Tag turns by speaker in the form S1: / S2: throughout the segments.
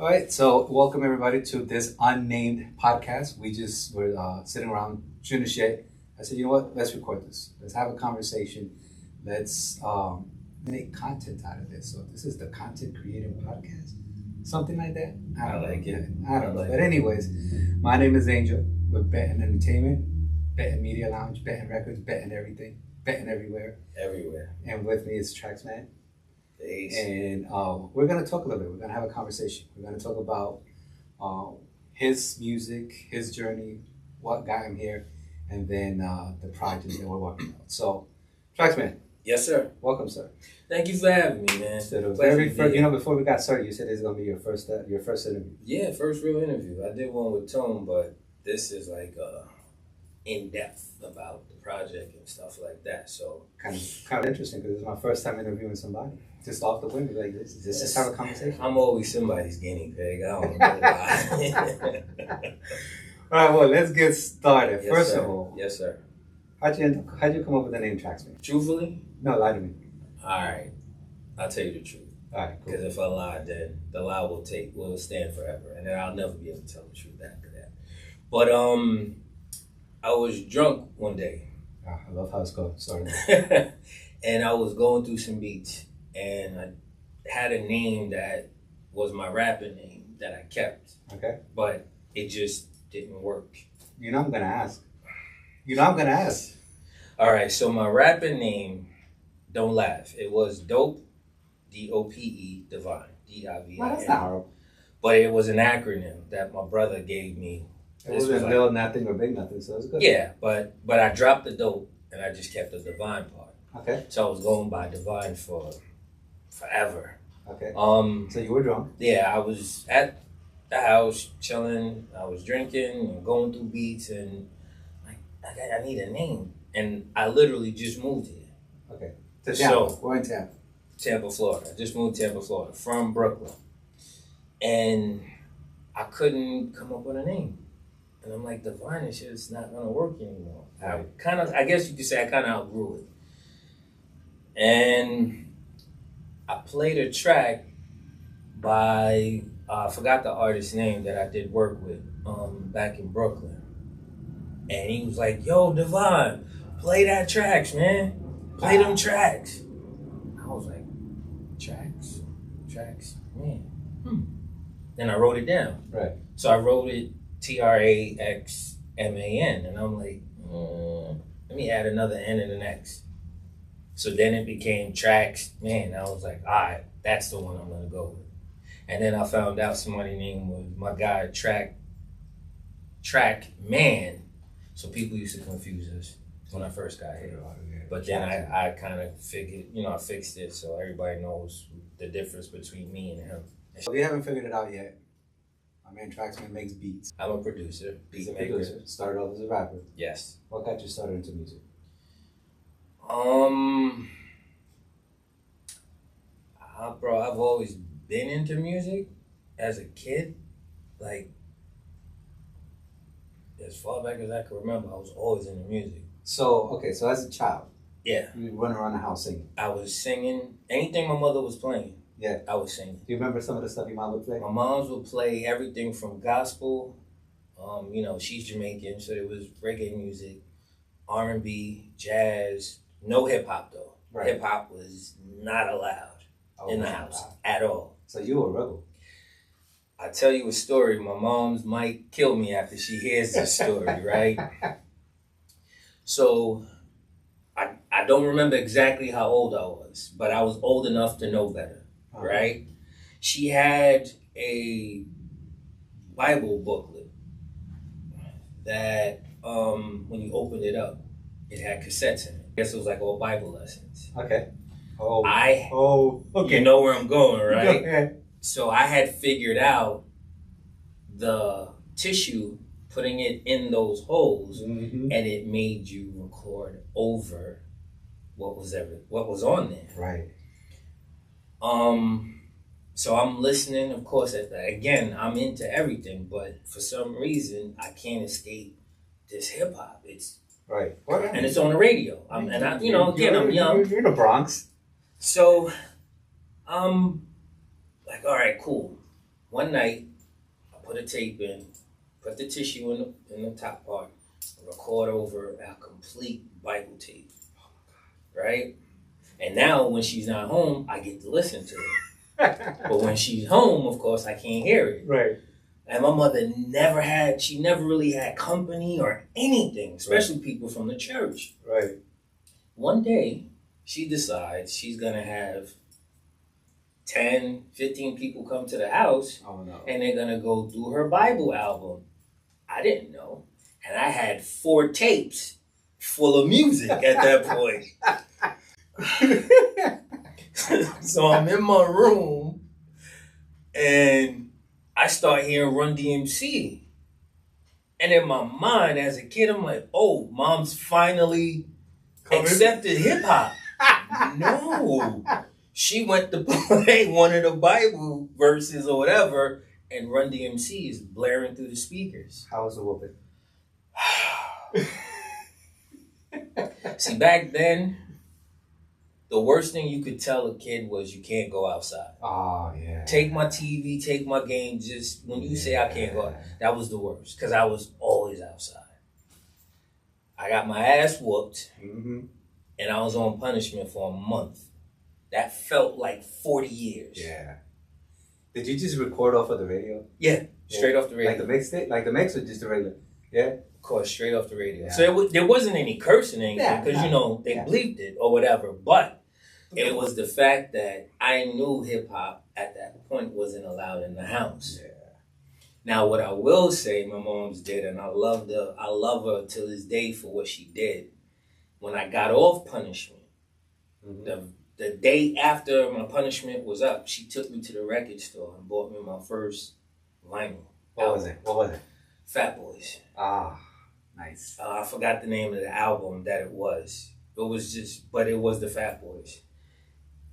S1: All right, so welcome everybody to this unnamed podcast. We're sitting around shooting shit. I said, you know what? Let's record this. Let's have a conversation. Let's make content out of this. So this is the content creator podcast, something like that.
S2: I like it.
S1: I don't know. But anyways, my name is Angel with Benton Entertainment, Benton Media Lounge, Benton Records, Benton everything, Benton everywhere.
S2: Everywhere.
S1: And with me is TraxxMann.
S2: Peace.
S1: And we're going to talk a little bit. We're going to have a conversation. We're going to talk about his music, his journey, what got him here, and then the project that we're working on. So, TraxxMann.
S2: Yes, sir.
S1: Welcome, sir.
S2: Thank you for having me, man.
S1: So before we got started, you said this is going to be your first interview.
S2: Yeah, first real interview. I did one with Tone, but this is like in-depth about the project and stuff like that. So
S1: kind of interesting because it's my first time interviewing somebody. Just off the window like this. Just have a conversation.
S2: I'm always somebody's guinea pig. I don't know why.
S1: All right, well, let's get started.
S2: Yes,
S1: First
S2: sir.
S1: of all,
S2: Yes, sir.
S1: how'd you come up with the name TraxxMann?
S2: Truthfully?
S1: No, lie to me.
S2: All right. I'll tell you the truth.
S1: All right, cool.
S2: Because if I lie, then the lie will stand forever, and then I'll never be able to tell the truth after that. But I was drunk one day.
S1: I love how it's going. Sorry.
S2: And I was going through some beats, and I had a name that was my rapping name that I kept.
S1: Okay.
S2: But it just didn't work.
S1: You know I'm gonna ask.
S2: All right, so my rapping name, don't laugh. It was Dope, D-O-P-E, Divine, D-I-V-I-N.
S1: Well, that's not horrible.
S2: But it was an acronym that my brother gave me.
S1: It wasn't little nothing or big nothing, so it's good.
S2: Yeah, but I dropped the Dope, and I just kept the Divine part.
S1: Okay.
S2: So I was going by Divine for forever.
S1: Okay. So you were drunk.
S2: Yeah, I was at the house chilling. I was drinking and going through beats, and I need a name. And I literally just moved here.
S1: Okay. To Tampa.
S2: So,
S1: we're in Tampa.
S2: Tampa, Florida. I just moved to Tampa, Florida from Brooklyn. And I couldn't come up with a name. And I'm like, Divine is just not gonna work anymore.
S1: Right.
S2: I guess you could say I kind of outgrew it. And I played a track by, I forgot the artist's name that I did work with back in Brooklyn. And he was like, yo, Divine, play that tracks, man. Play them tracks. I was like, tracks, man. Then I wrote it down.
S1: Right.
S2: So I wrote it TraxxMann. And I'm like, let me add another N and an X. So then it became TraxxMann. I was like, all right, that's the one I'm going to go with. And then I found out somebody's name was my guy, TraxxMann. So people used to confuse us when I first got here. But then I kind of figured, I fixed it so everybody knows the difference between me and him.
S1: So if you haven't figured it out yet, my man TraxxMann makes beats.
S2: I'm a producer,
S1: He's a
S2: beat maker.
S1: producer. Started off as a rapper.
S2: Yes.
S1: What got you started into music?
S2: Bro, I've always been into music as a kid. Like, as far back as I can remember, I was always into music.
S1: So as a child,
S2: Yeah.
S1: you run around the house singing.
S2: I was singing anything my mother was playing.
S1: Yeah.
S2: I was singing.
S1: Do you remember some of the stuff your mom would play?
S2: My moms would play everything from gospel. She's Jamaican, so it was reggae music, R&B, jazz. No hip hop though.
S1: Right.
S2: Hip hop was not allowed in the house at all.
S1: So you were a rebel.
S2: I tell you a story. My mom's might kill me after she hears this story, right? So I don't remember exactly how old I was, but I was old enough to know better, right? She had a Bible booklet that when you opened it up, it had cassettes in it. I guess it was like all Bible lessons.
S1: Okay.
S2: Okay.
S1: Okay.
S2: You know where I'm going, right?
S1: Okay.
S2: So I had figured out the tissue, putting it in those holes, and it made you record over what was on there.
S1: Right.
S2: So I'm listening, of course. Again, I'm into everything, but for some reason I can't escape this hip hop. It's
S1: right,
S2: and it's on the radio. I'm young.
S1: You're in the Bronx.
S2: So, like, all right, cool. one night, I put a tape in, put the tissue in the top part, record over a complete Bible tape, right? And now when she's not home, I get to listen to it. But when she's home, of course, I can't hear it.
S1: Right.
S2: And my mother she never really had company or anything, especially people from the church.
S1: Right.
S2: One day, she decides she's going to have 10, 15 people come to the house.
S1: Oh, no.
S2: And they're going to go do her Bible album. I didn't know. And I had 4 tapes full of music at that point. So I'm in my room and I start hearing Run DMC. And in my mind as a kid, I'm like, oh, mom's finally accepted hip hop. No. She went to play one of the Bible verses or whatever, and Run DMC is blaring through the speakers.
S1: How was the whooping?
S2: See, back then, the worst thing you could tell a kid was you can't go outside.
S1: Oh, yeah.
S2: Take my TV, take my game. Just when you say I can't go, that was the worst because I was always outside. I got my ass whooped, and I was on punishment for a month. That felt like 40 years.
S1: Yeah. Did you just record off of the radio?
S2: Yeah, straight off the radio.
S1: Like the mixtape? Like the mix or just the regular? Yeah?
S2: Of course, straight off the radio.
S1: Yeah.
S2: So there wasn't any cursing or anything because, they bleeped it or whatever. But it was the fact that I knew hip-hop at that point wasn't allowed in the house.
S1: Yeah.
S2: Now, what I will say my mom's did, and I love her to this day for what she did. When I got off punishment, the day after my punishment was up, she took me to the record store and bought me my first vinyl.
S1: What was it?
S2: Fat Boys.
S1: Ah, nice.
S2: I forgot the name of the album that it was. It was the Fat Boys.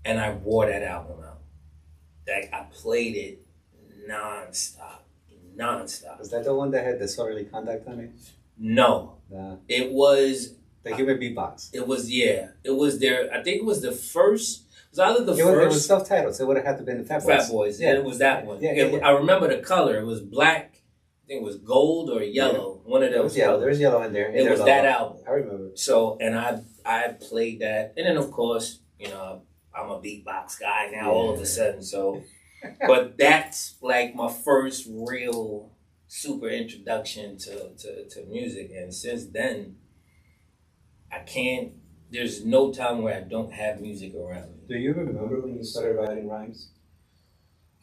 S2: And I wore that album out. Like, I played it non-stop.
S1: Was that the one that had disorderly conduct on it?
S2: No. It was...
S1: The human beatbox.
S2: It was their... I think it was the first... It was either the first...
S1: It was self-titled, so it would have had to have been the Fat Boys.
S2: Fat Boys, yeah. It was that one. Yeah. I remember the color. It was black. I think it was gold or yellow. One of those.
S1: Yeah, there was yellow in there.
S2: It was that album.
S1: I remember.
S2: So, and I played that. And then, of course, I'm a beatbox guy now all of a sudden. So, but that's like my first real super introduction to music. And since then, there's no time where I don't have music around me.
S1: Do you remember when you started writing rhymes?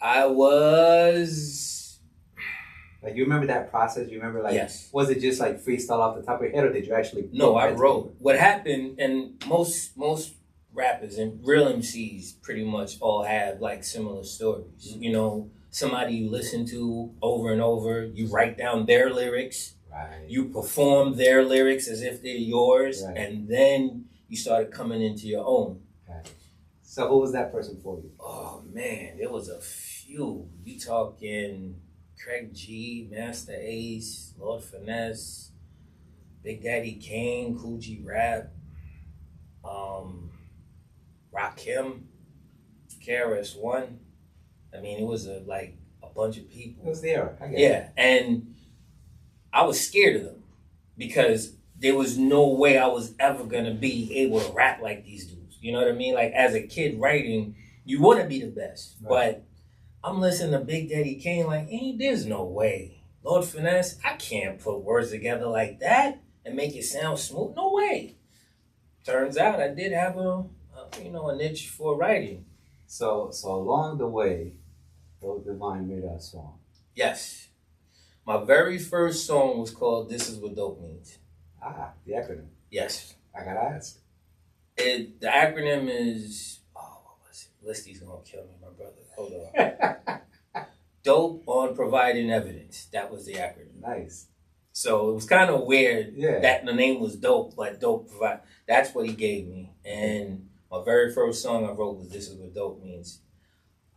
S2: I was...
S1: Like, you remember that process? You remember, like,
S2: yes.
S1: Was it just like freestyle off the top of your head, or did you actually...
S2: No, I wrote. What happened, and most rappers and real MCs pretty much all have, like, similar stories. Somebody you listen to over and over, you write down their lyrics.
S1: Right.
S2: You perform their lyrics as if they're yours,
S1: right.
S2: And then you started coming into your own.
S1: Right. So who was that person for you?
S2: Oh, man, there was a few. You talking Craig G, Master Ace, Lord Finesse, Big Daddy Kane, Coogee Rap, Rakim, KRS-One. I mean, it was a bunch of people.
S1: It was there. I get
S2: it. And I was scared of them because there was no way I was ever going to be able to rap like these dudes. You know what I mean? Like, as a kid writing, you want to be the best. Right. But I'm listening to Big Daddy Kane like, there's no way. Lord Finesse, I can't put words together like that and make it sound smooth. No way. Turns out I did have a niche for writing.
S1: So along the way, Divine made a song.
S2: Yes. My very first song was called This Is What Dope Means.
S1: Ah, the acronym.
S2: Yes.
S1: I gotta ask.
S2: The acronym is... Oh, what was it? Listy's gonna kill me, my brother. Hold on. Dope on Providing Evidence. That was the acronym.
S1: Nice.
S2: So it was kind of weird that the name was Dope, but Dope Provide... That's what he gave me. And my very first song I wrote was This Is What Dope Means.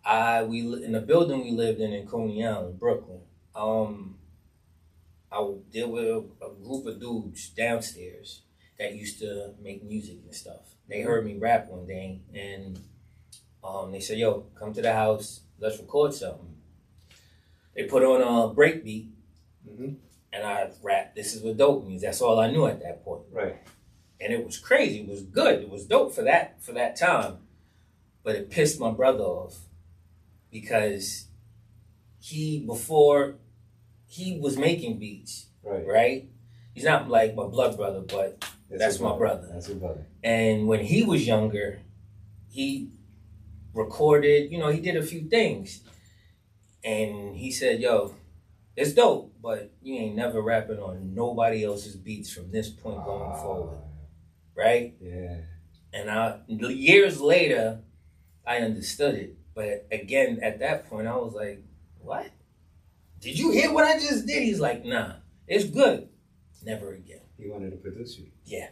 S2: In the building we lived in Coney Island, Brooklyn, there were a group of dudes downstairs that used to make music and stuff. They heard me rap one day, and they said, yo, come to the house, let's record something. They put on a break beat,
S1: Mm-hmm.
S2: and I rapped, "This is what dope means." That's all I knew at that point.
S1: Right.
S2: And it was crazy. It was good. It was dope for that time. But it pissed my brother off because before he was making beats, right? He's not like my blood brother, but that's my brother.
S1: That's your brother.
S2: And when he was younger, he recorded, he did a few things. And he said, "Yo, it's dope, but you ain't never rapping on nobody else's beats from this point going forward." Right?
S1: Yeah.
S2: And years later, I understood it. But again, at that point, I was like, "What? Did you hear what I just did?" He's like, "Nah, it's good. Never again."
S1: He wanted to produce you.
S2: Yeah.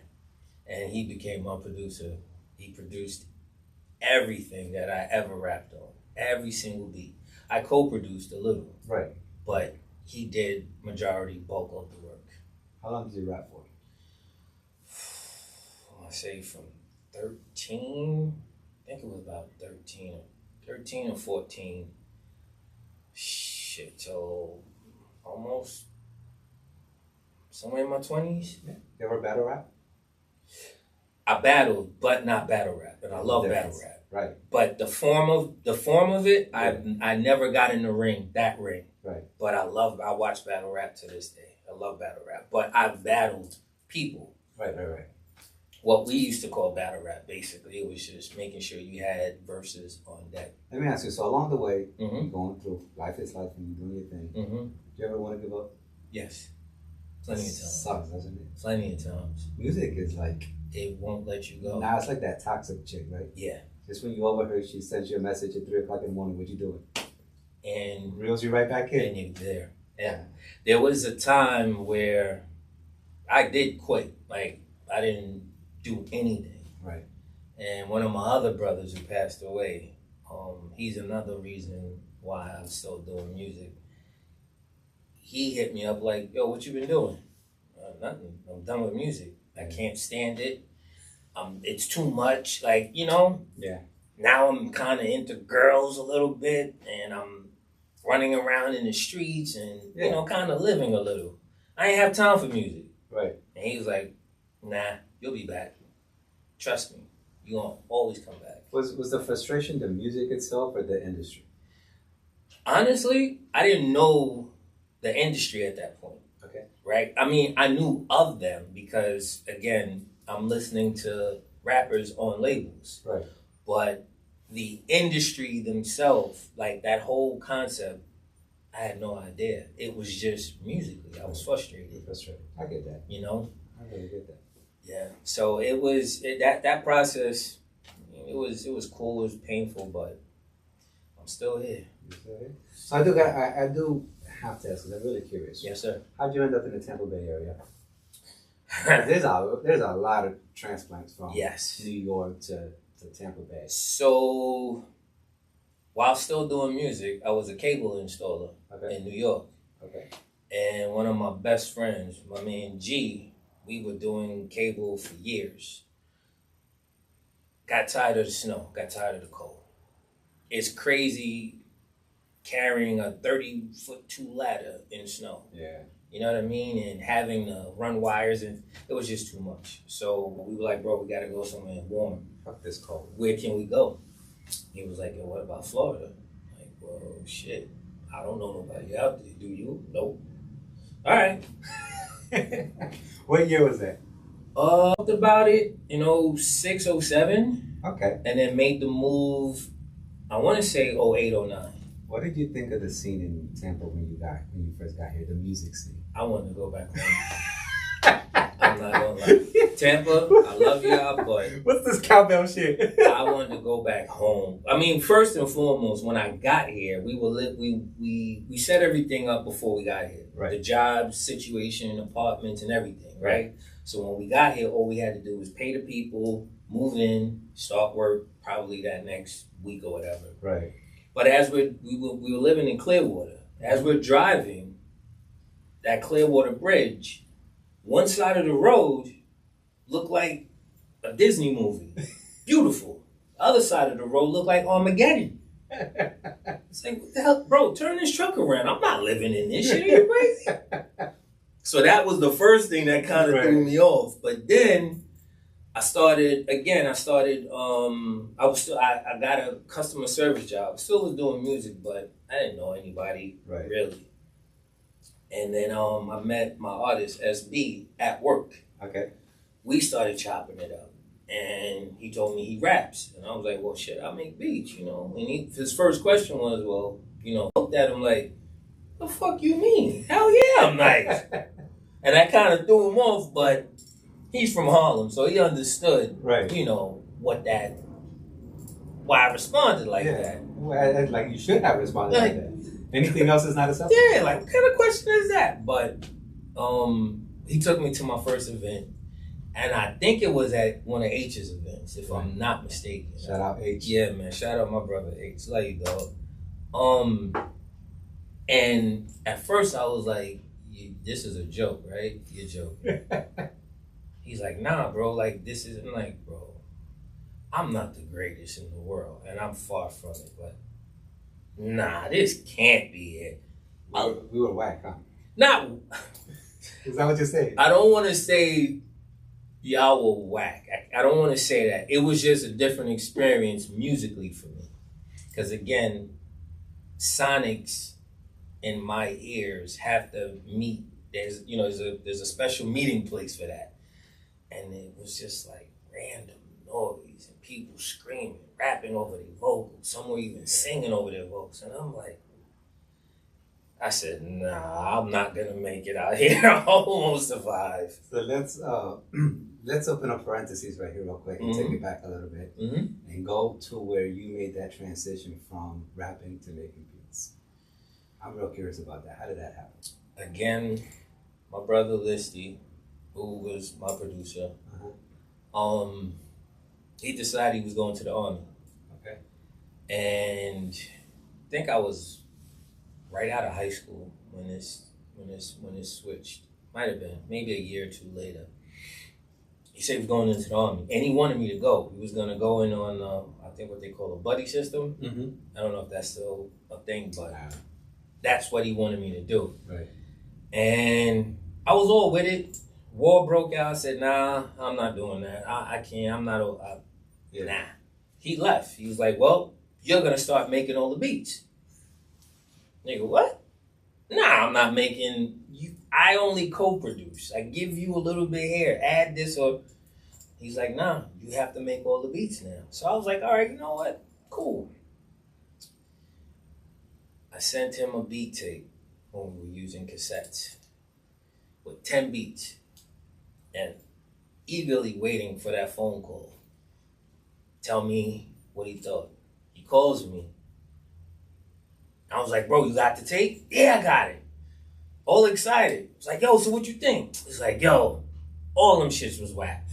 S2: And he became my producer. He produced everything that I ever rapped on. Every single beat. I co-produced a little.
S1: Right.
S2: But he did majority bulk of the work.
S1: How long did you rap for?
S2: I say from 13, I think it was about 13 or 14. Shit, till almost somewhere in my 20s.
S1: Yeah. You ever battle rap?
S2: I battled, but not battle rap, and I love battle rap.
S1: Right.
S2: But the form of it, yeah. I never got in the ring, that ring.
S1: Right.
S2: But I watch battle rap to this day. I love battle rap. But I've battled people.
S1: Right.
S2: What we used to call battle rap, basically, it was just making sure you had verses on deck.
S1: Let me ask you, so along the way,
S2: Mm-hmm.
S1: you're going through, life is life and you're doing your thing.
S2: Mm-hmm.
S1: Do you ever want to give up?
S2: Yes. Plenty of times.
S1: Sucks, doesn't it?
S2: Plenty of times.
S1: Music is like...
S2: It won't let you go.
S1: Now it's like that toxic chick, right?
S2: Yeah.
S1: Just when you overheard, she sends you a message at 3 o'clock in the morning, what you doing?
S2: And
S1: reels you right back in.
S2: And you're there. Yeah. There was a time where I did quit. Like, I didn't do anything.
S1: Right.
S2: And one of my other brothers who passed away, he's another reason why I'm still doing music. He hit me up like, "Yo, what you been doing?" "Nothing. I'm done with music. I can't stand it. It's too much." Like,
S1: Yeah.
S2: Now I'm kind of into girls a little bit, and I'm running around in the streets and, kind of living a little. I ain't have time for music.
S1: Right.
S2: And he was like, "Nah, you'll be back. Trust me. You're going to always come back."
S1: Was the frustration the music itself or the industry?
S2: Honestly, I didn't know the industry at that point.
S1: Okay.
S2: Right? I mean, I knew of them because, again, I'm listening to rappers on labels.
S1: Right.
S2: But the industry themselves, like that whole concept, I had no idea. It was just musically. I was frustrated.
S1: I get that. I really get that.
S2: Yeah. So it was that process. It was cool. It was painful, but I'm still here.
S1: So I do have to ask because I'm really curious.
S2: Yes, sir.
S1: How'd you end up in the Tampa Bay area? there's a lot of transplants from New York to Tampa Bay.
S2: So while still doing music, I was a cable installer in New York.
S1: Okay. And
S2: one of my best friends, my man G, we were doing cable for years. Got tired of the snow, got tired of the cold. It's crazy carrying a 30-foot-2 ladder in snow.
S1: Yeah.
S2: You know what I mean? And having to run wires, and it was just too much. So we were like, "Bro, we got to go somewhere warm.
S1: Fuck this cold.
S2: Where can we go?" He was like, "Yo, what about Florida?" I'm like, "Well, shit, I don't know nobody out there. Do you?" "Nope." "All right."
S1: What year was that?
S2: Talked about it in 06, 07.
S1: Okay.
S2: And then made the move, I want to say 08, 09.
S1: What did you think of the scene in Tampa when you first got here, the music scene?
S2: I wanted to go back home. I'm not gonna lie. Tampa, I love y'all, but
S1: what's this cowbell shit?
S2: I wanted to go back home. I mean, first and foremost, when I got here, we set everything up before we got here.
S1: Right.
S2: The job situation, apartments, and everything. Right. So when we got here, all we had to do was pay the people, move in, start work, probably that next week or whatever.
S1: Right.
S2: But as we were living in Clearwater, as we're driving that Clearwater Bridge, one side of the road looked like a Disney movie. Beautiful. The other side of the road looked like Armageddon. It's like, what the hell, bro? Turn this truck around. I'm not living in this shit. Are you crazy? So that was the first thing that kind of threw me off. But then I got a customer service job. Still was doing music, but I didn't know anybody really. And then I met my artist SB at work.
S1: Okay.
S2: We started chopping it up, and he told me he raps, and I was like, well, shit, I make beats, you know. And his first question was, well, you know, I looked at him like, the fuck you mean? Hell yeah, I'm nice. And I kind of threw him off, but he's from Harlem, so he understood, you know, why I responded like that.
S1: Well, like you should have responded like that. Anything else is not acceptable.
S2: Yeah, like what kind of question is that? But he took me to my first event, and I think it was at one of H's events, if I'm not mistaken.
S1: Shout out H.
S2: Yeah, man. Shout out my brother H. Love you, dog. And at first I was like, this is a joke, right? You're joking. He's like, nah, bro, like this is, I'm like, bro, I'm not the greatest in the world, and I'm far from it, but nah, this can't be it.
S1: We were whack, huh?
S2: Not.
S1: Is that what you're saying?
S2: I don't want to say y'all were whack. I don't want to say that. It was just a different experience musically for me. Because again, sonics in my ears have to meet. There's a special meeting place for that. And it was just like random noise and people screaming, rapping over their vocals. Some were even singing over their vocals. And I'm like, I said, nah, I'm not gonna make it out here. I won't survive.
S1: So let's open up parentheses right here real quick and take it back a little bit and go to where you made that transition from rapping to making beats. I'm real curious about that. How did that happen?
S2: Again, my brother Listy, who was my producer, he decided he was going to the Army. Okay. And I think I was right out of high school when this switched. Might have been maybe a year or two later. He said he was going into the Army, and he wanted me to go. He was going to go in on I think what they call a buddy system. I don't know if that's still a thing, but that's what he wanted me to do. Right. And I was all with it. War broke out. I said, nah, I'm not doing that. I can't. I'm not. Nah. He left. He was like, well, you're going to start making all the beats. Nigga, what? Nah, I'm not making you. I only co-produce. I give you a little bit here, add this or. He's like, nah, you have to make all the beats now. So I was like, all right, you know what? Cool. I sent him a beat tape when we were using cassettes with 10 beats and eagerly waiting for that phone call. Tell me what he thought. He calls me. I was like, bro, you got the tape? Yeah, I got it. All excited. It's like, yo, so what you think? He's like, yo, all them shits was whack.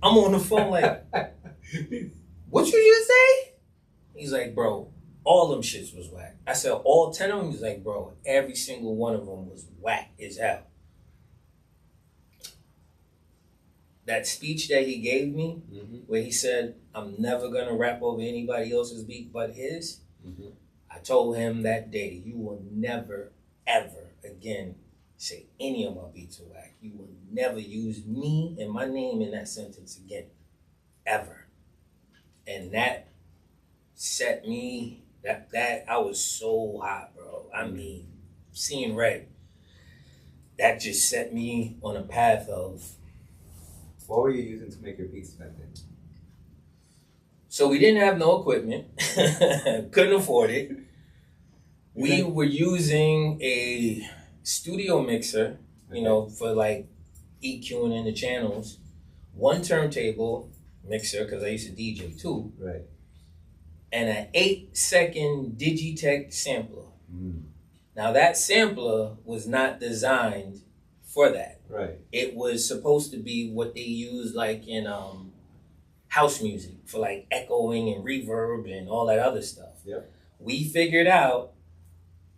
S2: I'm on the phone like, what you just say? He's like, bro, all them shits was whack. I said, all 10 of them? He's like, bro, every single one of them was whack as hell. That speech that he gave me, where he said, I'm never going to rap over anybody else's beat but his, I told him that day, you will never, ever again say any of my beats are whack. You will never use me and my name in that sentence again. Ever. And that set me, that I was so hot, bro. I mean, seeing red. That just set me on a path of...
S1: What were you using to make your beats back then?
S2: So we didn't have no equipment. Couldn't afford it. We were using a studio mixer, you know, for like EQing in the channels. One turntable mixer, because I used to DJ too. Right. And an 8-second Digitech sampler. Now that sampler was not designed for that. Right. It was supposed to be what they use like in house music for like echoing and reverb and all that other stuff. Yep. We figured out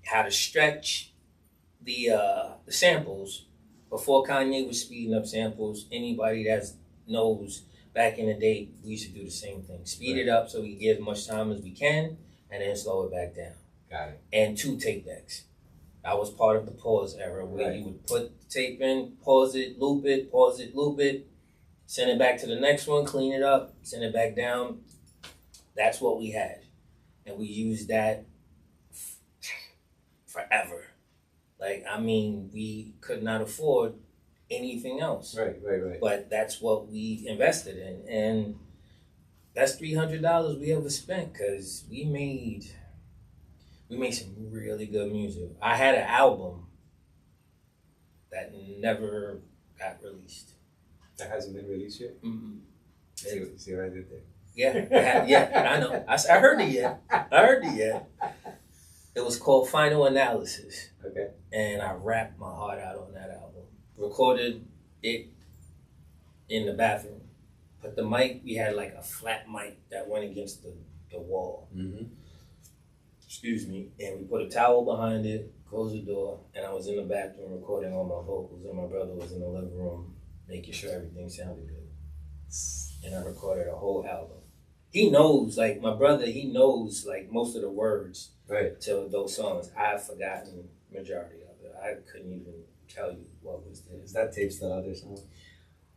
S2: how to stretch the samples before Kanye was speeding up samples. Anybody that knows back in the day, we used to do the same thing. Speed it up so we get as much time as we can, and then slow it back down.
S1: Got it.
S2: And 2 tape decks. That was part of the pause era, where you would put the tape in, pause it, loop it, pause it, loop it, send it back to the next one, clean it up, send it back down. That's what we had. And we used that forever. Like, I mean, we could not afford anything else.
S1: Right.
S2: But that's what we invested in. And that's $300 we ever spent, because we made some really good music. I had an album that never got released.
S1: That hasn't been released yet?
S2: Mm-hmm.
S1: See what I did there?
S2: Yeah, I know. I heard it yet. It was called Final Analysis.
S1: Okay.
S2: And I rapped my heart out on that album. Recorded it in the bathroom. But the mic, we had like a flat mic that went against the wall.
S1: Mm-hmm.
S2: Excuse me. And we put a towel behind it, closed the door, and I was in the bathroom recording all my vocals, and my brother was in the living room making sure everything sounded good. And I recorded a whole album. He knows, like, my brother, he knows, like, most of the words to those songs. I've forgotten majority of it. I couldn't even tell you what was there.
S1: Is that tape still out there somewhere?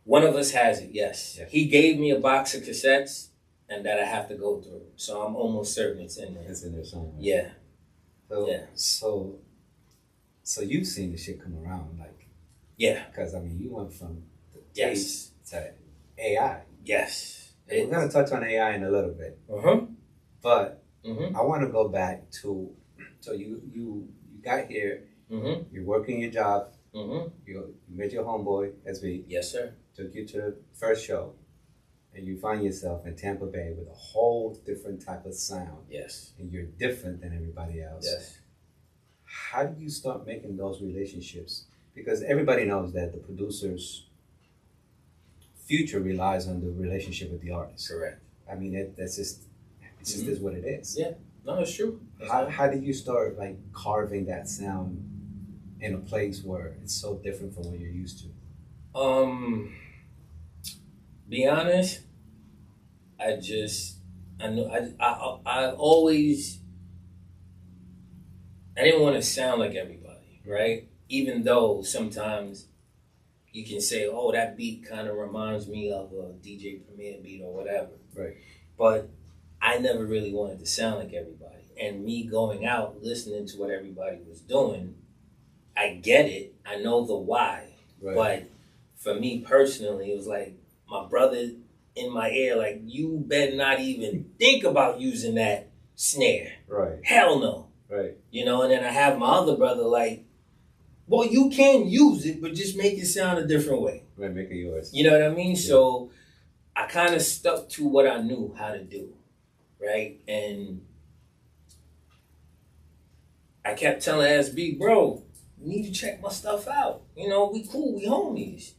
S2: One of us has it, yes. He gave me a box of cassettes, and that I have to go through. So I'm almost certain it's in there.
S1: It's in there somewhere.
S2: Yeah.
S1: So you've seen the shit come around, like.
S2: Yeah.
S1: Because, I mean, you went from the tape to AI.
S2: Yes.
S1: We're going to touch on AI in a little bit. But I want to go back to, so you got here, you're working your job, you met your homeboy, SB.
S2: Yes, sir.
S1: Took you to the first show, and you find yourself in Tampa Bay with a whole different type of sound.
S2: Yes.
S1: And you're different than everybody else.
S2: Yes.
S1: How do you start making those relationships? Because everybody knows that the producer's future relies on the relationship with the artist.
S2: Correct.
S1: I mean, it's just is what it is.
S2: Yeah, no, it's true.
S1: How did you start, like, carving that sound in a place where it's so different from what you're used to?
S2: Be honest, I always, I didn't want to sound like everybody, right? Even though sometimes you can say, oh, that beat kind of reminds me of a DJ Premier beat or whatever.
S1: Right.
S2: But I never really wanted to sound like everybody. And me going out, listening to what everybody was doing, I get it. I know the why. Right. But for me personally, it was like my brother in my ear, like, you better not even think about using that snare.
S1: Right.
S2: Hell no.
S1: Right.
S2: You know, and then I have my other brother like, well, you can use it, but just make it sound a different way.
S1: Right, make it yours.
S2: You know what I mean? Yeah. So I kind of stuck to what I knew how to do, right? And I kept telling SB, bro, you need to check my stuff out. You know, we cool, we homies.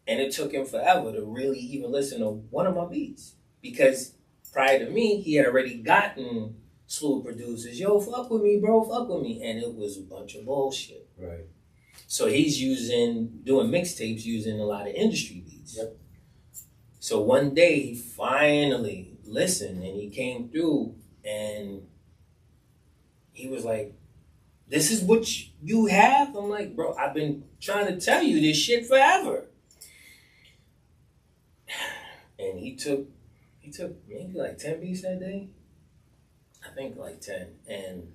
S2: And it took him forever to really even listen to one of my beats. Because prior to me, he had already gotten slew of producers. Yo, fuck with me, bro, fuck with me. And it was a bunch of bullshit.
S1: Right.
S2: So he's doing mixtapes using a lot of industry beats.
S1: Yep.
S2: So one day he finally listened and he came through and he was like, this is what you have? I'm like, bro, I've been trying to tell you this shit forever. And he took maybe like 10 beats that day. I think like 10. And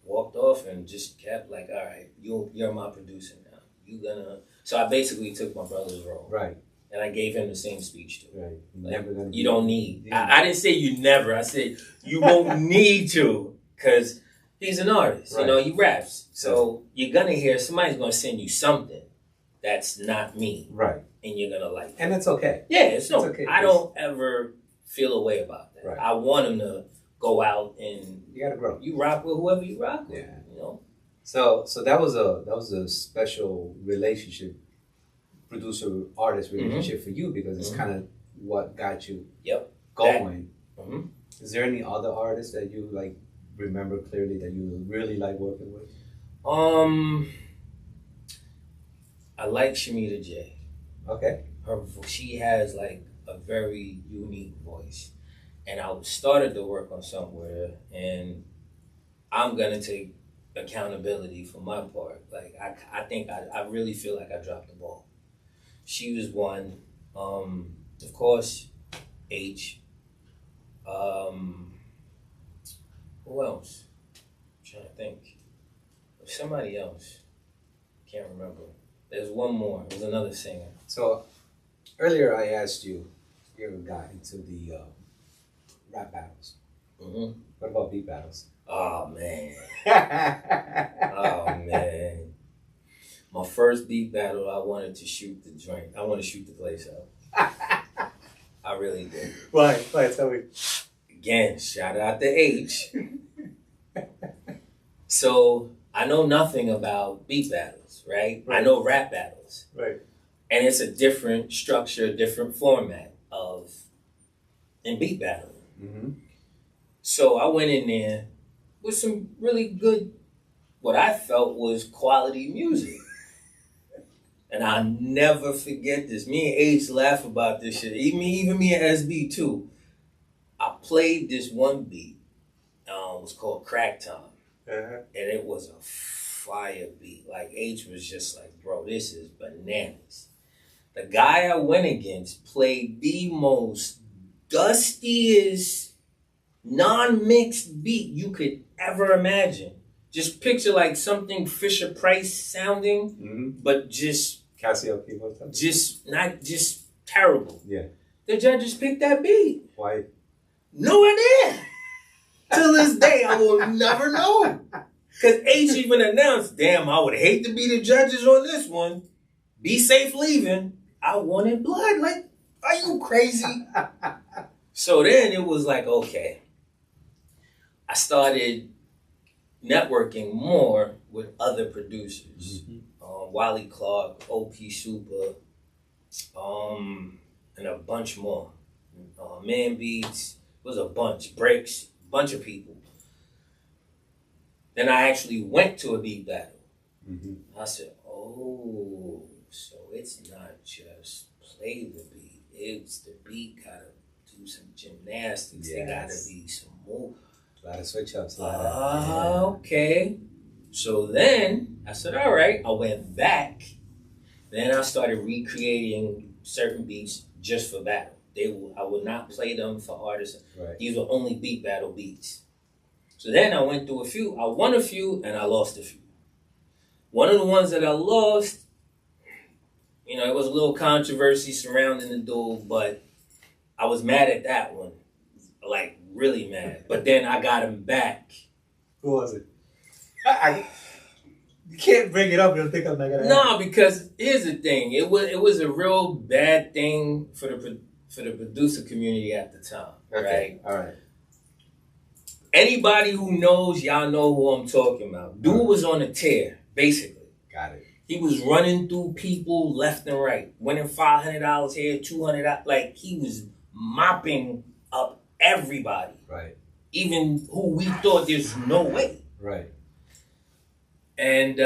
S2: walked off and just kept like, all right, you're my producer now. So I basically took my brother's role.
S1: Right.
S2: And I gave him the same speech too.
S1: Right.
S2: Like, you don't need. I didn't say you never. I said you won't need to, because he's an artist. Right. You know, he raps. So you're going to hear somebody's going to send you something that's not me.
S1: Right.
S2: And you're going to like it.
S1: And it's okay.
S2: Yeah, it's okay. I don't ever feel a way about that.
S1: Right.
S2: I want him to go out and
S1: you got to grow.
S2: You rock with whoever you rock with.
S1: Yeah.
S2: You know?
S1: So that was a special relationship, producer artist relationship for you, because it's kind of what got you going. Is there any other artists that you like remember clearly that you really like working with?
S2: I like Shamita J.
S1: Okay.
S2: she has like a very unique voice, and I started to work on something with her, and I'm gonna take accountability for my part. Like I think I really feel like I dropped the ball. She was one. Of course, H. Who else? I'm trying to think. Somebody else. Can't remember. There's one more. There's another singer.
S1: So earlier I asked you if you ever got into the rap battles.
S2: Mm-hmm.
S1: What about beat battles?
S2: Oh man. Oh man. My first beat battle, I wanted to shoot the joint. I want to shoot the place up. I really did.
S1: Why? Tell me.
S2: Again, shout out to H. So I know nothing about beat battles, right? I know rap battles.
S1: Right.
S2: And it's a different structure, different format in beat battling.
S1: Mm-hmm.
S2: So I went in there with some really good, what I felt was quality music. And I'll never forget this. Me and H laugh about this shit. Even me and SB too. I played this one beat. It was called Crack Time.
S1: Uh-huh.
S2: And it was a fire beat. Like H was just like, bro, this is bananas. The guy I went against played the most dustiest, non-mixed beat you could ever imagine. Just picture like something C.H.R.I.S sounding,
S1: Mm-hmm.
S2: but just
S1: Casio people.
S2: just terrible.
S1: Yeah.
S2: The judges picked that beat.
S1: Why?
S2: No idea. Till this day, I will never know. Because H even announced, damn, I would hate to be the judges on this one. Be safe leaving. I wanted blood. Like, are you crazy? So then it was like, okay. I started networking more with other producers.
S1: Mm-hmm.
S2: Wally Clark, O.P. Super, and a bunch more. Man Beats, was a bunch. Breaks, bunch of people. Then I actually went to a beat battle. Mm-hmm. I said, oh, so it's not just play the beat. It's the beat gotta do some gymnastics. Yes. There gotta be some more.
S1: A lot of switch ups.
S2: Okay. So then I said, all right. I went back. Then I started recreating certain beats just for battle. I would not play them for artists.
S1: Right. These
S2: were only beat battle beats. So then I went through a few. I won a few and I lost a few. One of the ones that I lost, it was a little controversy surrounding the dude, but I was mad at that one. Like, really mad. But then I got him back.
S1: Who was it? You can't bring it up. You'll think I'm not gonna.
S2: No, because here's the thing. It was a real bad thing for the producer community at the time.
S1: Okay.
S2: Right?
S1: All right.
S2: Anybody who knows, y'all know who I'm talking about. Dude was on a tear, basically.
S1: Got it.
S2: He was running through people left and right, winning $500 here, $200. Like, he was mopping up everybody.
S1: Right.
S2: Even who we thought there's no way.
S1: Right.
S2: And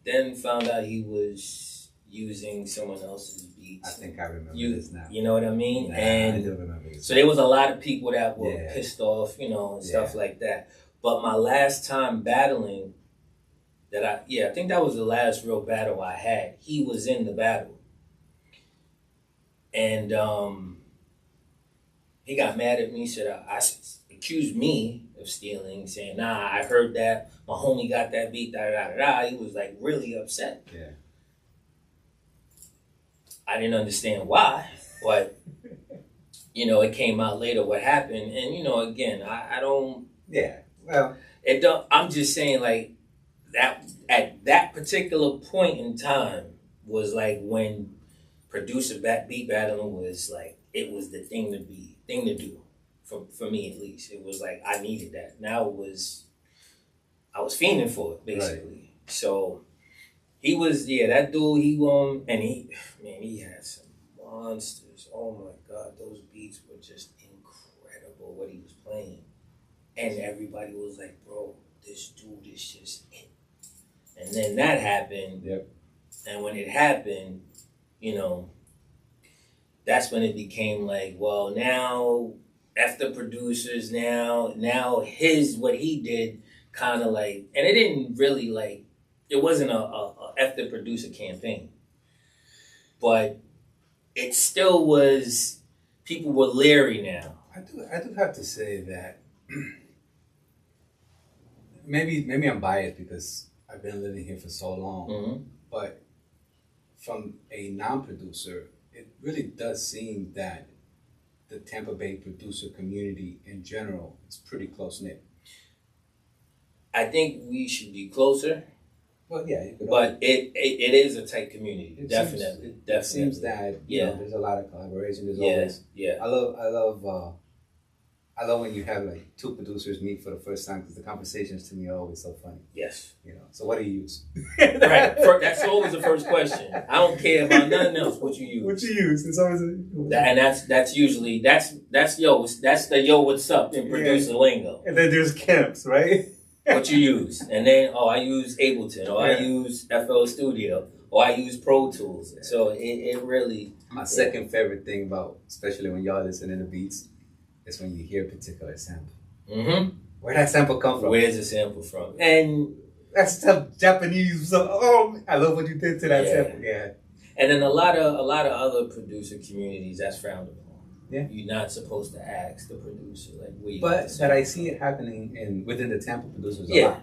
S2: then found out he was using someone else's beats.
S1: I think I remember this now.
S2: You know what I mean?
S1: Nah,
S2: and
S1: I do remember this.
S2: So there was a lot of people that were pissed off, and stuff like that. But my last time battling, I think that was the last real battle I had. He was in the battle. And he got mad at me, said I accused me of stealing, saying, nah, I heard that. My homie got that beat, da-da-da-da. He was like really upset.
S1: Yeah.
S2: I didn't understand why, but, it came out later what happened. And, again, I don't...
S1: Yeah, well...
S2: I'm just saying, like, that at that particular point in time was like when producer beat battling was like, it was the thing to do for me at least. It was like I needed that. Now I was fiending for it basically. Right. So he was that dude. He won, and he had some monsters. Oh my God, those beats were just incredible. What he was playing, and everybody was like, bro, this dude is just it. And then that happened.
S1: Yep.
S2: And when it happened, that's when it became like, well, now F the producers now what he did kind of like, and it didn't really like, it wasn't a F the producer campaign, but it still was, people were leery now.
S1: I do have to say that maybe I'm biased because I've been living here for so long,
S2: Mm-hmm.
S1: but from a non-producer, it really does seem that the Tampa Bay producer community in general is pretty close knit.
S2: I think we should be closer.
S1: Well, yeah,
S2: but it is a tight community.
S1: It
S2: definitely.
S1: It seems that there's a lot of collaboration. There's always I love when you have like two producers meet for the first time because the conversations to me are always so funny.
S2: Yes.
S1: So what do you use?
S2: Right. That's always the first question. I don't care about nothing else. What you use?
S1: What you use? It's always
S2: and that's usually that's the yo what's up in producer lingo.
S1: And then there's camps, right?
S2: What you use, and then I use Ableton, or I use FL Studio, or I use Pro Tools. So it really.
S1: My second favorite thing about, especially when y'all listening to beats, is when you hear a particular sample.
S2: Mm-hmm.
S1: Where'd that sample come from?
S2: Where's the sample from? And
S1: that's tough Japanese. So, I love what you did to that sample. Yeah.
S2: And then a lot of other producer communities, that's frowned upon.
S1: Yeah.
S2: You're not supposed to ask the producer like where you
S1: But I see it happening within the Tampa producers a lot.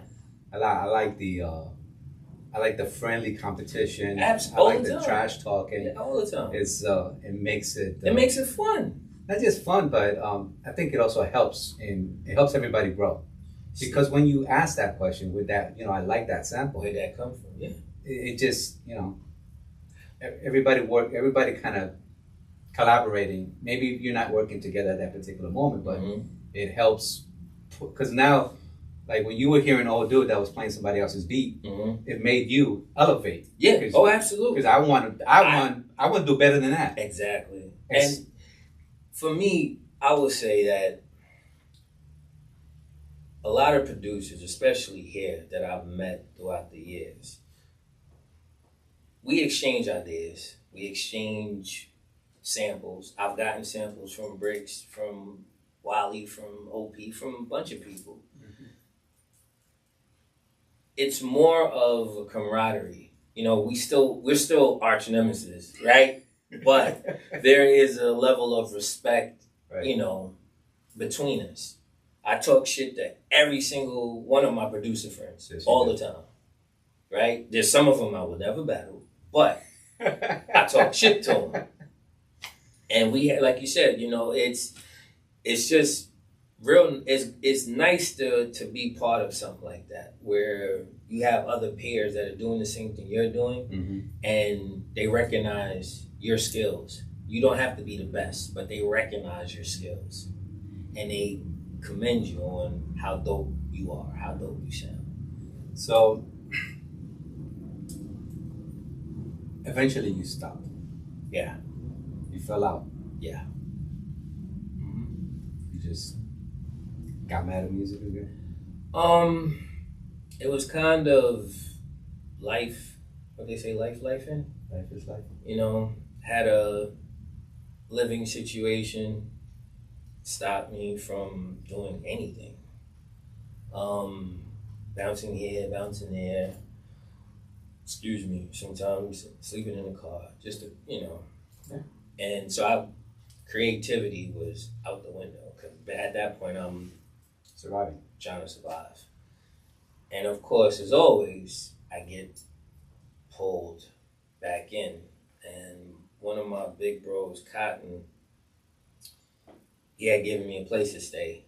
S1: I like the friendly competition.
S2: Absolutely.
S1: I like the trash talking.
S2: Yeah, all the time.
S1: It makes it
S2: fun.
S1: Not just fun, but I think it also helps everybody grow. Because when you ask that question with that, I like that sample.
S2: Where'd that come from? Yeah.
S1: It just, everybody kind of collaborating. Maybe you're not working together at that particular moment, but it helps. Because now, like when you were hearing old dude that was playing somebody else's beat, it made you elevate.
S2: Yeah. Oh, absolutely.
S1: Because I want to do better than that.
S2: Exactly. And for me, I would say that a lot of producers, especially here, that I've met throughout the years, we exchange ideas. We exchange samples. I've gotten samples from Bricks, from Wally, from OP, from a bunch of people. Mm-hmm. It's more of a camaraderie. We're still arch nemesis, right? But there is a level of respect, right, between us. I talk shit to every single one of my producer friends all the time, right? There's some of them I would never battle, but I talk shit to them. And we, like you said, it's just real. It's nice to be part of something like that, where you have other peers that are doing the same thing you're doing, and they recognize your skills. You don't have to be the best, but they recognize your skills, and they commend you on how dope you are, how dope you sound.
S1: So eventually you stopped.
S2: Yeah.
S1: You fell out.
S2: Yeah.
S1: You just got mad at music again?
S2: It was kind of life, what they say, life in?
S1: Life is life.
S2: Had a living situation stop me from doing anything. Bouncing here, bouncing there. Excuse me, sometimes sleeping in the car, just to,
S1: Yeah.
S2: And so creativity was out the window, because at that point I'm
S1: surviving,
S2: trying to survive. And of course, as always, I get pulled back in. And one of my big bros, Cotton, he had given me a place to stay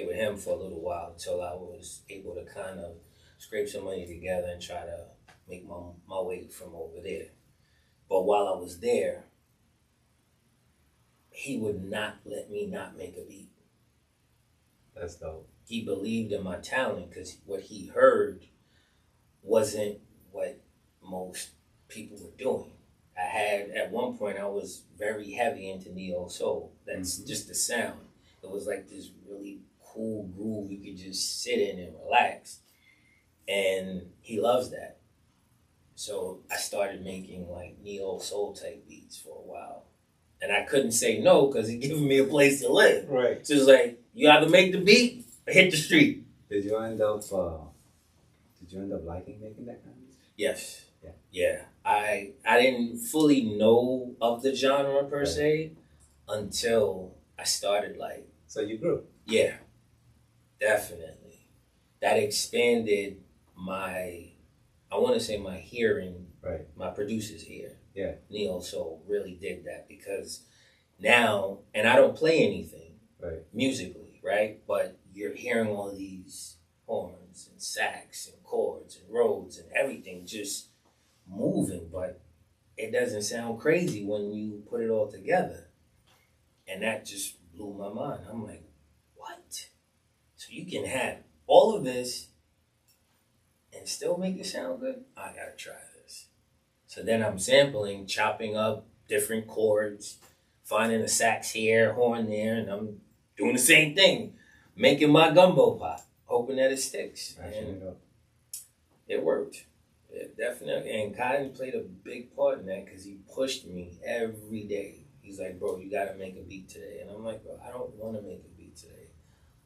S2: with him for a little while until I was able to kind of scrape some money together and try to make my way from over there. But while I was there, he would not let me not make a beat.
S1: That's dope.
S2: He believed in my talent because what he heard wasn't what most people were doing. At one point, I was very heavy into neo soul. That's just the sound. It was like this really cool groove you could just sit in and relax. And he loves that. So I started making like neo soul type beats for a while. And I couldn't say no because he giving me a place to live.
S1: Right.
S2: So it's like, you either make the beat or hit the street.
S1: Did you end up liking making that kind of music?
S2: Yes.
S1: Yeah.
S2: Yeah. I didn't fully know of the genre per se until I started like.
S1: So you grew.
S2: Yeah. Definitely. That expanded my, I want to say my hearing,
S1: right?
S2: My producer's ear.
S1: Yeah.
S2: Neo Soul really did that because now, and I don't play anything musically, right? But you're hearing all these horns and sax and chords and Rhodes and everything just moving, but it doesn't sound crazy when you put it all together. And that just blew my mind. I'm like, what? So you can have all of this and still make it sound good? I gotta try this. So then I'm sampling, chopping up different chords, finding a sax here, horn there, and I'm doing the same thing, making my gumbo pot, hoping that it sticks. And it worked. It definitely. And Cotton played a big part in that because he pushed me every day. He's like, bro, you gotta make a beat today. And I'm like, bro, I don't want to make a beat today.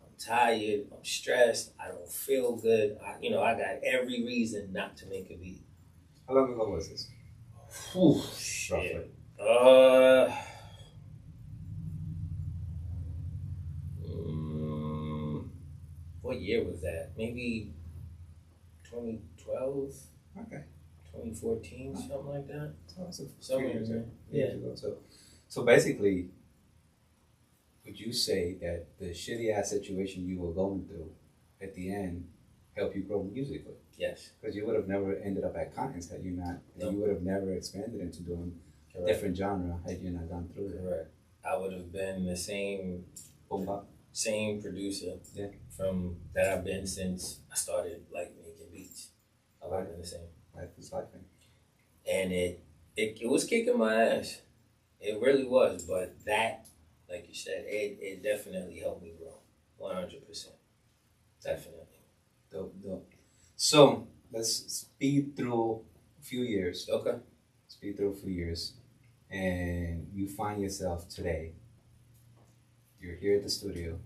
S2: I'm tired. I'm stressed. I don't feel good. I got every reason not to make a beat.
S1: How long ago was this?
S2: Whew, shit. What year was that? Maybe 2012?
S1: Okay.
S2: 2014, something like that.
S1: So that's
S2: somewhere in there. Yeah.
S1: So basically, would you say that the shitty ass situation you were going through at the end helped you grow musically?
S2: Yes.
S1: Because you would have never ended up at Continents had you not. No. You would have never expanded into doing different genre had you not gone through it.
S2: Correct. I would have been the same producer from that I've been since I started like making beats. I would have been the same.
S1: Life is life.
S2: And it was kicking my ass. It really was. But that, like you said, it definitely helped me grow. 100%. Definitely.
S1: Dope. So let's speed through a few years.
S2: Okay.
S1: Speed through a few years. And you find yourself today, you're here at the studio,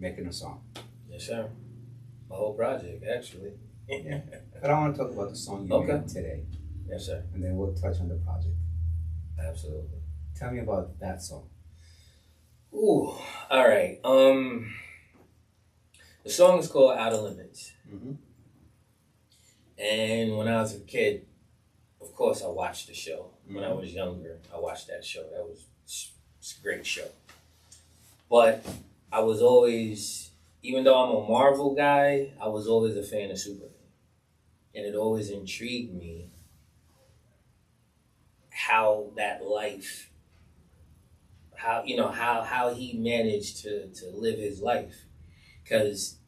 S1: making a song.
S2: Yes, sir. My whole project, actually.
S1: Yeah. But I want to talk about the song you made today.
S2: Yes, sir.
S1: And then we'll touch on the project.
S2: Absolutely.
S1: Tell me about that song.
S2: Ooh, all right. The song is called Outer Limits. Mm-hmm. And when I was a kid, of course, I watched the show. When I was younger, I watched that show. That was a great show. But I was always, even though I'm a Marvel guy, I was always a fan of Superman. And it always intrigued me how that life, how he managed to live his life. Because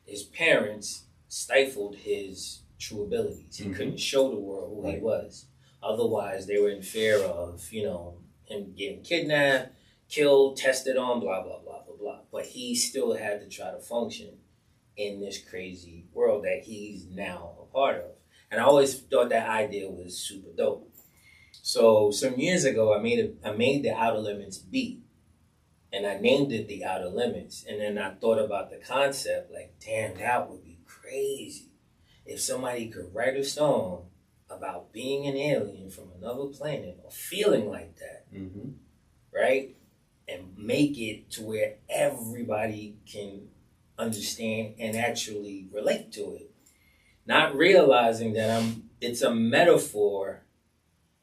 S2: his parents stifled his true abilities. He couldn't show the world who he was. Otherwise, they were in fear of, him getting kidnapped, killed, tested on, blah, blah, blah, blah, blah. But he still had to try to function in this crazy world that he's now a part of. And I always thought that idea was super dope. So some years ago, I made the Outer Limits beat. And I named it the Outer Limits. And then I thought about the concept, like, damn, that would be crazy. If somebody could write a song about being an alien from another planet or feeling like that, right? And make it to where everybody can understand and actually relate to it. Not realizing that it's a metaphor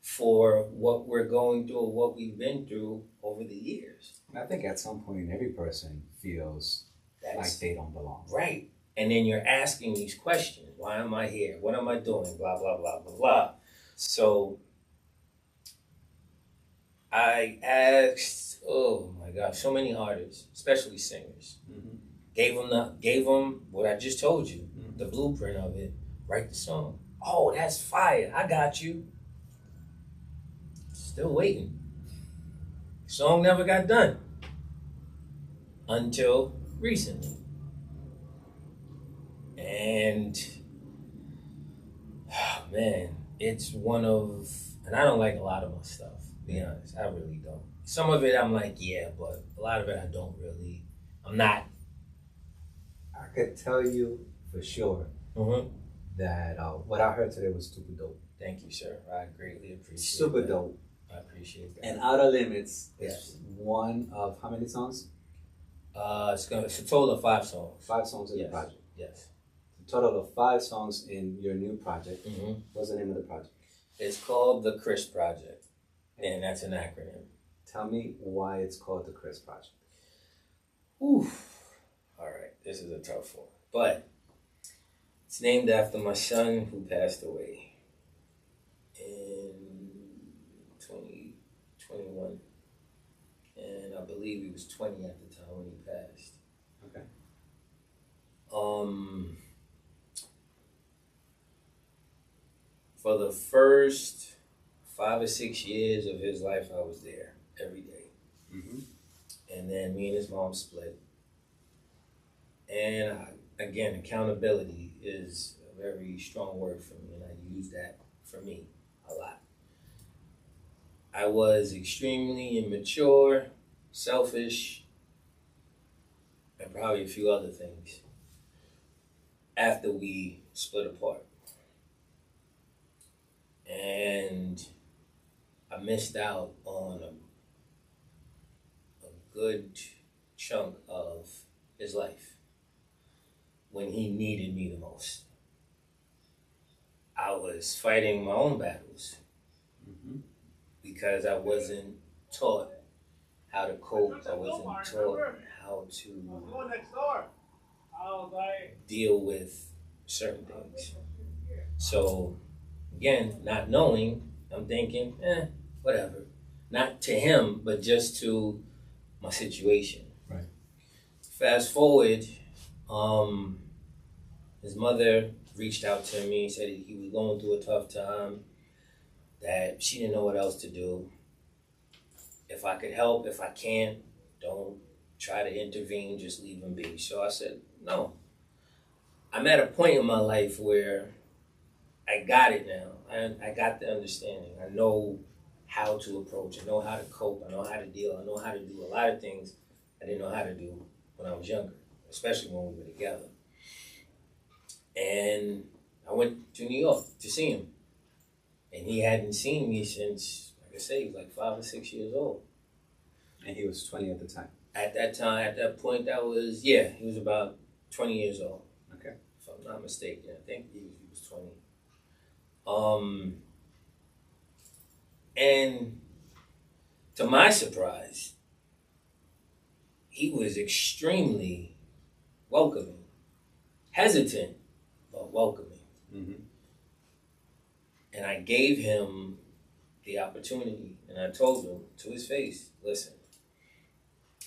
S2: for what we're going through or what we've been through over the years.
S1: I think at some point every person feels like they don't belong.
S2: Right. And then you're asking these questions. Why am I here? What am I doing? Blah, blah, blah, blah, blah. So I asked, oh my gosh, so many artists, especially singers, gave them what I just told you, the blueprint of it. Write the song. Oh, that's fire. I got you. Still waiting. Song never got done until recently. And man, it's one of, and I don't like a lot of my stuff, to be honest. I really don't. some of it I'm like, yeah, but a lot of it I don't really. I'm not.
S1: I could tell you for sure that what I heard today was super dope.
S2: Thank you, sir. I greatly appreciate
S1: super
S2: that.
S1: dope.
S2: I appreciate that.
S1: And Outer Limits is
S2: Yes.
S1: one of how many songs?
S2: It's a total of 5 songs.
S1: 5 songs in
S2: Yes.
S1: the project.
S2: Yes.
S1: A total of 5 songs in your new project.
S2: Mm-hmm.
S1: What's the name of the project?
S2: It's called the C.H.R.I.S Project, and that's an acronym.
S1: Tell me why it's called the C.H.R.I.S Project.
S2: Oof. All right, this is a tough one, but it's named after my son who passed away in 2021, and I believe he was 20 at the time when he passed.
S1: Okay.
S2: For the first 5 or 6 years of his life, I was there every day.
S1: Mm-hmm.
S2: And then me and his mom split. And again, accountability is a very strong word for me, and I use that for me a lot. I was extremely immature, selfish, and probably a few other things after we split apart. And I missed out on a good chunk of his life when he needed me the most. I was fighting my own battles because I wasn't taught how to cope. I wasn't taught how to deal with certain things. So, again, not knowing, I'm thinking, whatever. Not to him, but just to my situation.
S1: Right.
S2: Fast forward, his mother reached out to me, said he was going through a tough time, that she didn't know what else to do. If I could help, if I can't, don't try to intervene, just leave him be. So I said, no. I'm at a point in my life where I got it now. I got the understanding. I know how to approach. I know how to cope. I know how to deal. I know how to do a lot of things I didn't know how to do when I was younger, especially when we were together. And I went to New York to see him. And he hadn't seen me since, like I say, he was like 5 or 6 years old.
S1: And he was 20 at the time.
S2: At that time, at that point, he was about 20 years old.
S1: Okay.
S2: If I'm not mistaken, I think he was 20. And to my surprise, he was extremely welcoming, hesitant, but welcoming.
S1: Mm-hmm.
S2: And I gave him the opportunity, and I told him to his face, listen,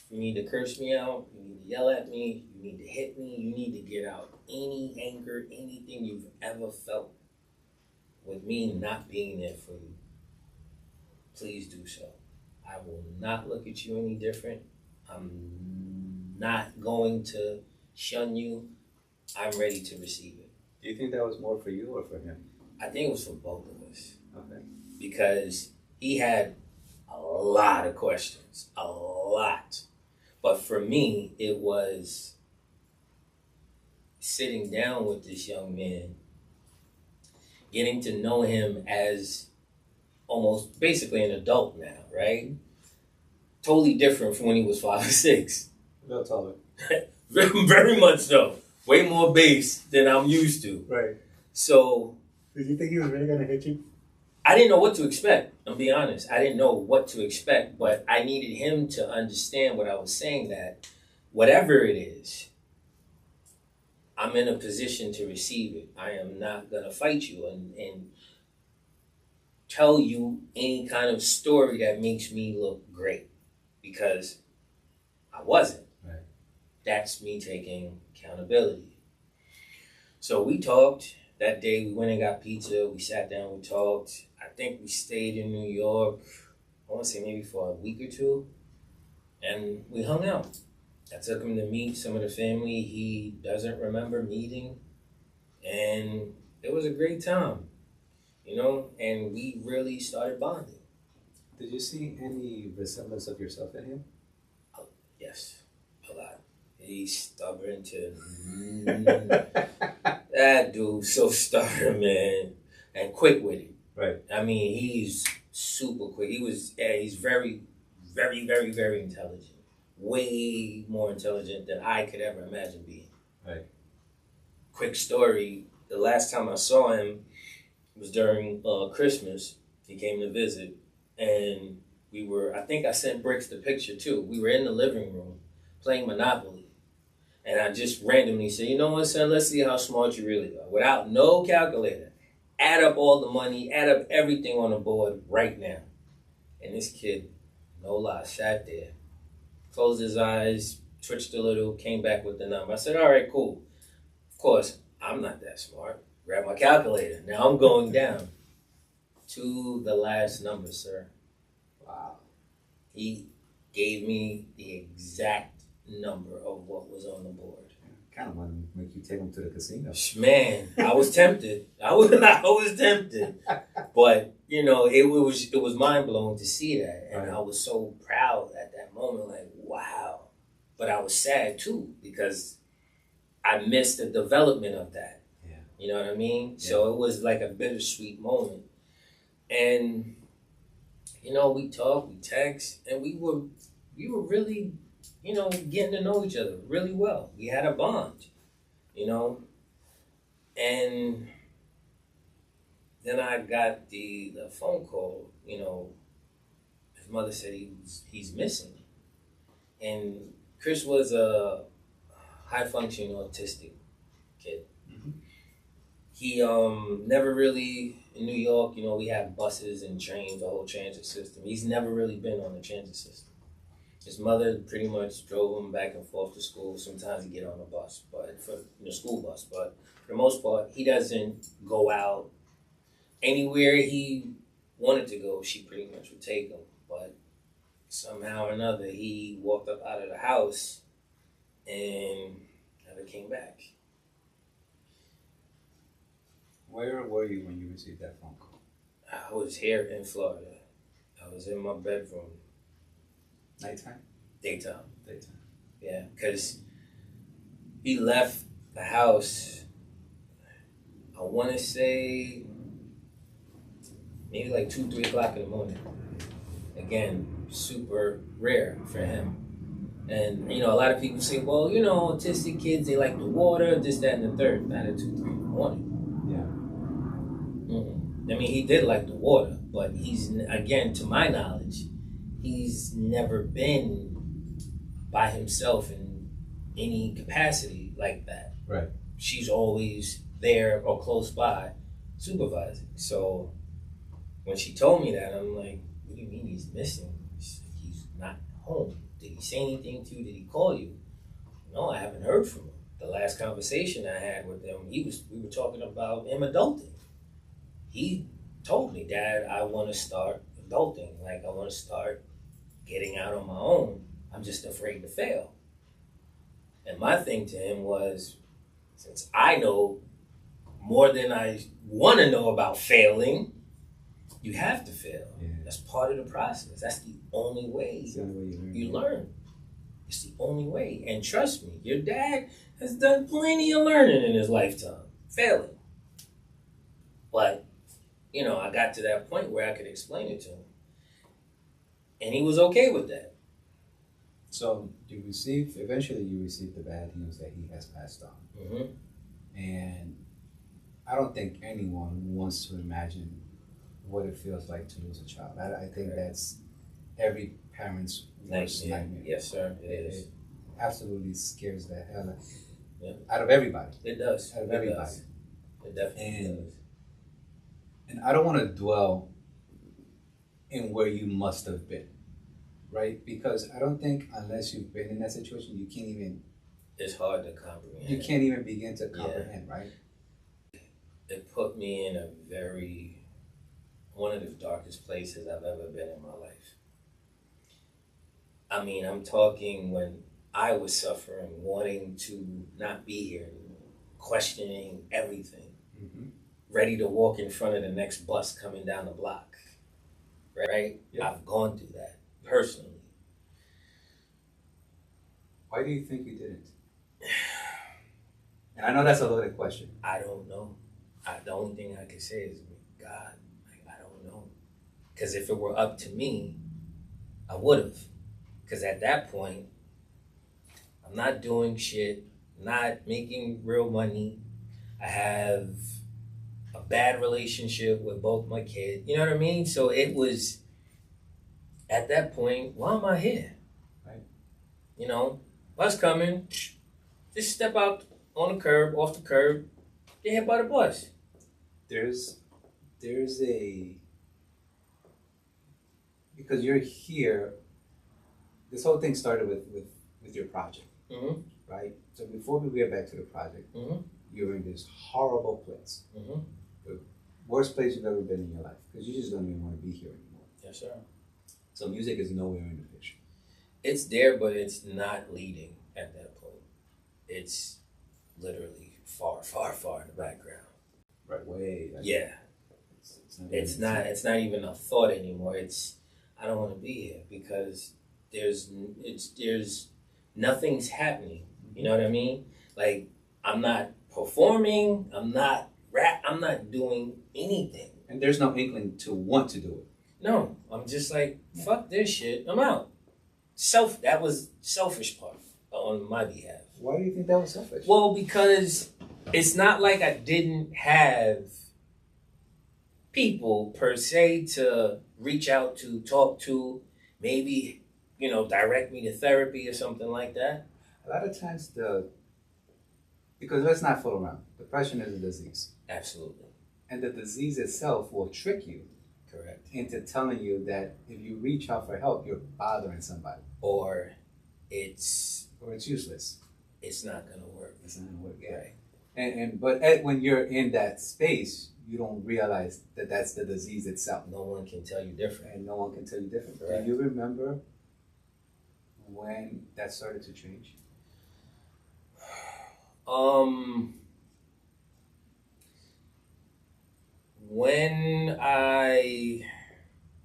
S2: you need to curse me out, you need to yell at me, you need to hit me, you need to get out any anger, anything you've ever felt with me not being there for you. Please do so. I will not look at you any different. I'm not going to shun you. I'm ready to receive it.
S1: Do you think that was more for you or for him?
S2: I think it was for both of us.
S1: Okay.
S2: Because he had a lot of questions, a lot. But for me, it was sitting down with this young man, getting to know him as almost basically an adult now, right? Totally different from when he was 5 or 6.
S1: A little taller.
S2: Very much so. Way more bass than I'm used to.
S1: Right.
S2: So,
S1: did you think he was really going to hit you?
S2: I didn't know what to expect. I'm being honest. I didn't know what to expect, but I needed him to understand what I was saying, that whatever it is, I'm in a position to receive it. I am not going to fight you and tell you any kind of story that makes me look great, because I wasn't.
S1: Right.
S2: That's me taking accountability. So we talked. That day we went and got pizza. We sat down, we talked. I think we stayed in New York, I want to say maybe for a week or two. And we hung out. I took him to meet some of the family he doesn't remember meeting. And it was a great time, you know, and we really started bonding.
S1: Did you see any resemblance of yourself in him?
S2: Yes, a lot. He's stubborn to that dude. So stubborn, man, and quick witted.
S1: Right.
S2: I mean, he's super quick. He's very, very, very, very intelligent. Way more intelligent than I could ever imagine being.
S1: Right.
S2: Quick story. The last time I saw him was during Christmas. He came to visit, and I think I sent Bricks the picture too. We were in the living room playing Monopoly. And I just randomly said, you know what, son, let's see how smart you really are. Without no calculator. Add up all the money, add up everything on the board right now. And this kid, no lie, sat there, closed his eyes, twitched a little, came back with the number. I said, all right, cool. Of course, I'm not that smart. Grab my calculator. Now I'm going down to the last number, sir.
S1: Wow.
S2: He gave me the exact number of what was on the board.
S1: Kind of want to make you take him to the casino.
S2: Man, I was tempted. I was tempted. But, you know, it was mind-blowing to see that. And I was so proud at that moment, like, wow. But I was sad, too, because I missed the development of that.
S1: Yeah.
S2: You know what I mean?
S1: Yeah.
S2: So it was like a bittersweet moment. And, you know, we talked, we text, and we were really, you know, getting to know each other really well. We had a bond, you know. And then I got the phone call, you know, his mother said he's missing. And Chris was a high-functioning autistic kid.
S1: Mm-hmm.
S2: He never really, in New York, you know, we have buses and trains, the whole transit system. He's never really been on the transit system. His mother pretty much drove him back and forth to school. Sometimes he'd get on a bus, but for the school bus. But for the most part, he doesn't go out. Anywhere he wanted to go, she pretty much would take him. But somehow or another, he walked up out of the house and never came back.
S1: Where were you when you received that phone call?
S2: I was here in Florida. I was in my bedroom.
S1: Nighttime?
S2: Daytime.
S1: Daytime.
S2: Yeah, because he left the house, I want to say, maybe like 2, 3 o'clock in the morning. Again, super rare for him. And, you know, a lot of people say, well, you know, autistic kids, they like the water, this, that, and the third. Not at 2, 3 in the morning.
S1: Yeah.
S2: Mm-hmm. I mean, he did like the water, but he's, again, to my knowledge, he's never been by himself in any capacity like that.
S1: Right.
S2: She's always there or close by supervising. So when she told me that, I'm like, what do you mean he's missing? He's not home. Did he say anything to you? Did he call you? No, I haven't heard from him. The last conversation I had with him, we were talking about him adulting. He told me, Dad, I want to start adulting. Like, I want to start getting out on my own. I'm just afraid to fail. And my thing to him was, since I know more than I want to know about failing, you have to fail.
S1: Yeah.
S2: That's part of the process. That's the only way,
S1: It's the only way
S2: you learn. It's the only way. And trust me, your dad has done plenty of learning in his lifetime, failing. But, you know, I got to that point where I could explain it to him. And he was okay with that.
S1: So eventually you received the bad news that he has passed on.
S2: Mm-hmm.
S1: And I don't think anyone wants to imagine what it feels like to lose a child. I think that's every parent's worst nightmare.
S2: Yes, sir.
S1: It absolutely scares the hell
S2: Yeah.
S1: out of everybody.
S2: It does.
S1: Out of everybody.
S2: It definitely does.
S1: And I don't want to dwell in where you must have been, right? Because I don't think unless you've been in that situation, you can't even...
S2: It's hard to comprehend.
S1: You can't even begin to comprehend, right?
S2: It put me in one of the darkest places I've ever been in my life. I mean, I'm talking when I was suffering, wanting to not be here anymore, questioning everything, ready to walk in front of the next bus coming down the block, right?
S1: Yeah.
S2: I've gone through that personally.
S1: Why do you think you didn't? And I know that's a loaded question.
S2: I don't know. The only thing I can say is, God, I don't know. Because if it were up to me, I would have. Because at that point, I'm not doing shit, not making real money. I have a bad relationship with both my kids. You know what I mean? So it was, at that point, why am I here?
S1: Right.
S2: You know, bus coming, just step out on the curb, off the curb, get hit by the bus.
S1: There's a, because you're here, this whole thing started with your project,
S2: Mm-hmm.
S1: right? So before we get back to the project,
S2: Mm-hmm.
S1: you're in this horrible place,
S2: Mm-hmm.
S1: the worst place you've ever been in your life, because you just don't even want to be here anymore.
S2: Yes, sir.
S1: So music is nowhere in the picture.
S2: It's there, but it's not leading at that point. It's literally far, far, far in the background.
S1: Right, way.
S2: Yeah. It's not even a thought anymore. I don't want to be here because there's nothing's happening. You know what I mean? Like, I'm not performing, I'm not doing anything.
S1: And there's no inkling to want to do it.
S2: No, I'm just like, fuck this shit, I'm out. That was selfish part on my behalf.
S1: Why do you think that was selfish?
S2: Well, because it's not like I didn't have people per se to reach out to, talk to, maybe, direct me to therapy or something like that.
S1: A lot of times because let's not fool around. Depression is a disease.
S2: Absolutely.
S1: And the disease itself will trick you.
S2: Correct.
S1: Into telling you that if you reach out for help, you're bothering somebody.
S2: Or it's
S1: useless.
S2: It's not gonna work.
S1: It's not gonna work. Yeah.
S2: Right.
S1: But when you're in that space, you don't realize that that's the disease itself.
S2: No one can tell you different.
S1: And no one can tell you different.
S2: Right.
S1: Do you remember when that started to change?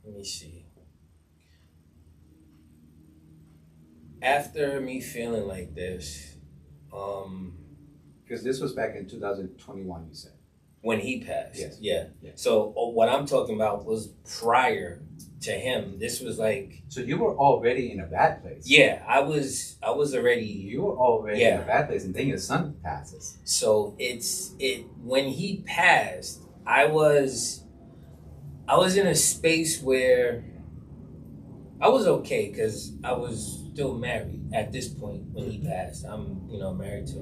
S2: Let me see. After me feeling like this,
S1: because this was back in 2021, you said.
S2: When he passed.
S1: Yes.
S2: Yeah.
S1: Yes.
S2: So what I'm talking about was prior to him. This was like.
S1: So you were already in a bad place.
S2: Yeah, I was already.
S1: You were already in a bad place, and then your son passes.
S2: So when he passed, I was in a space where I was okay because I was still married at this point when he passed. I'm married to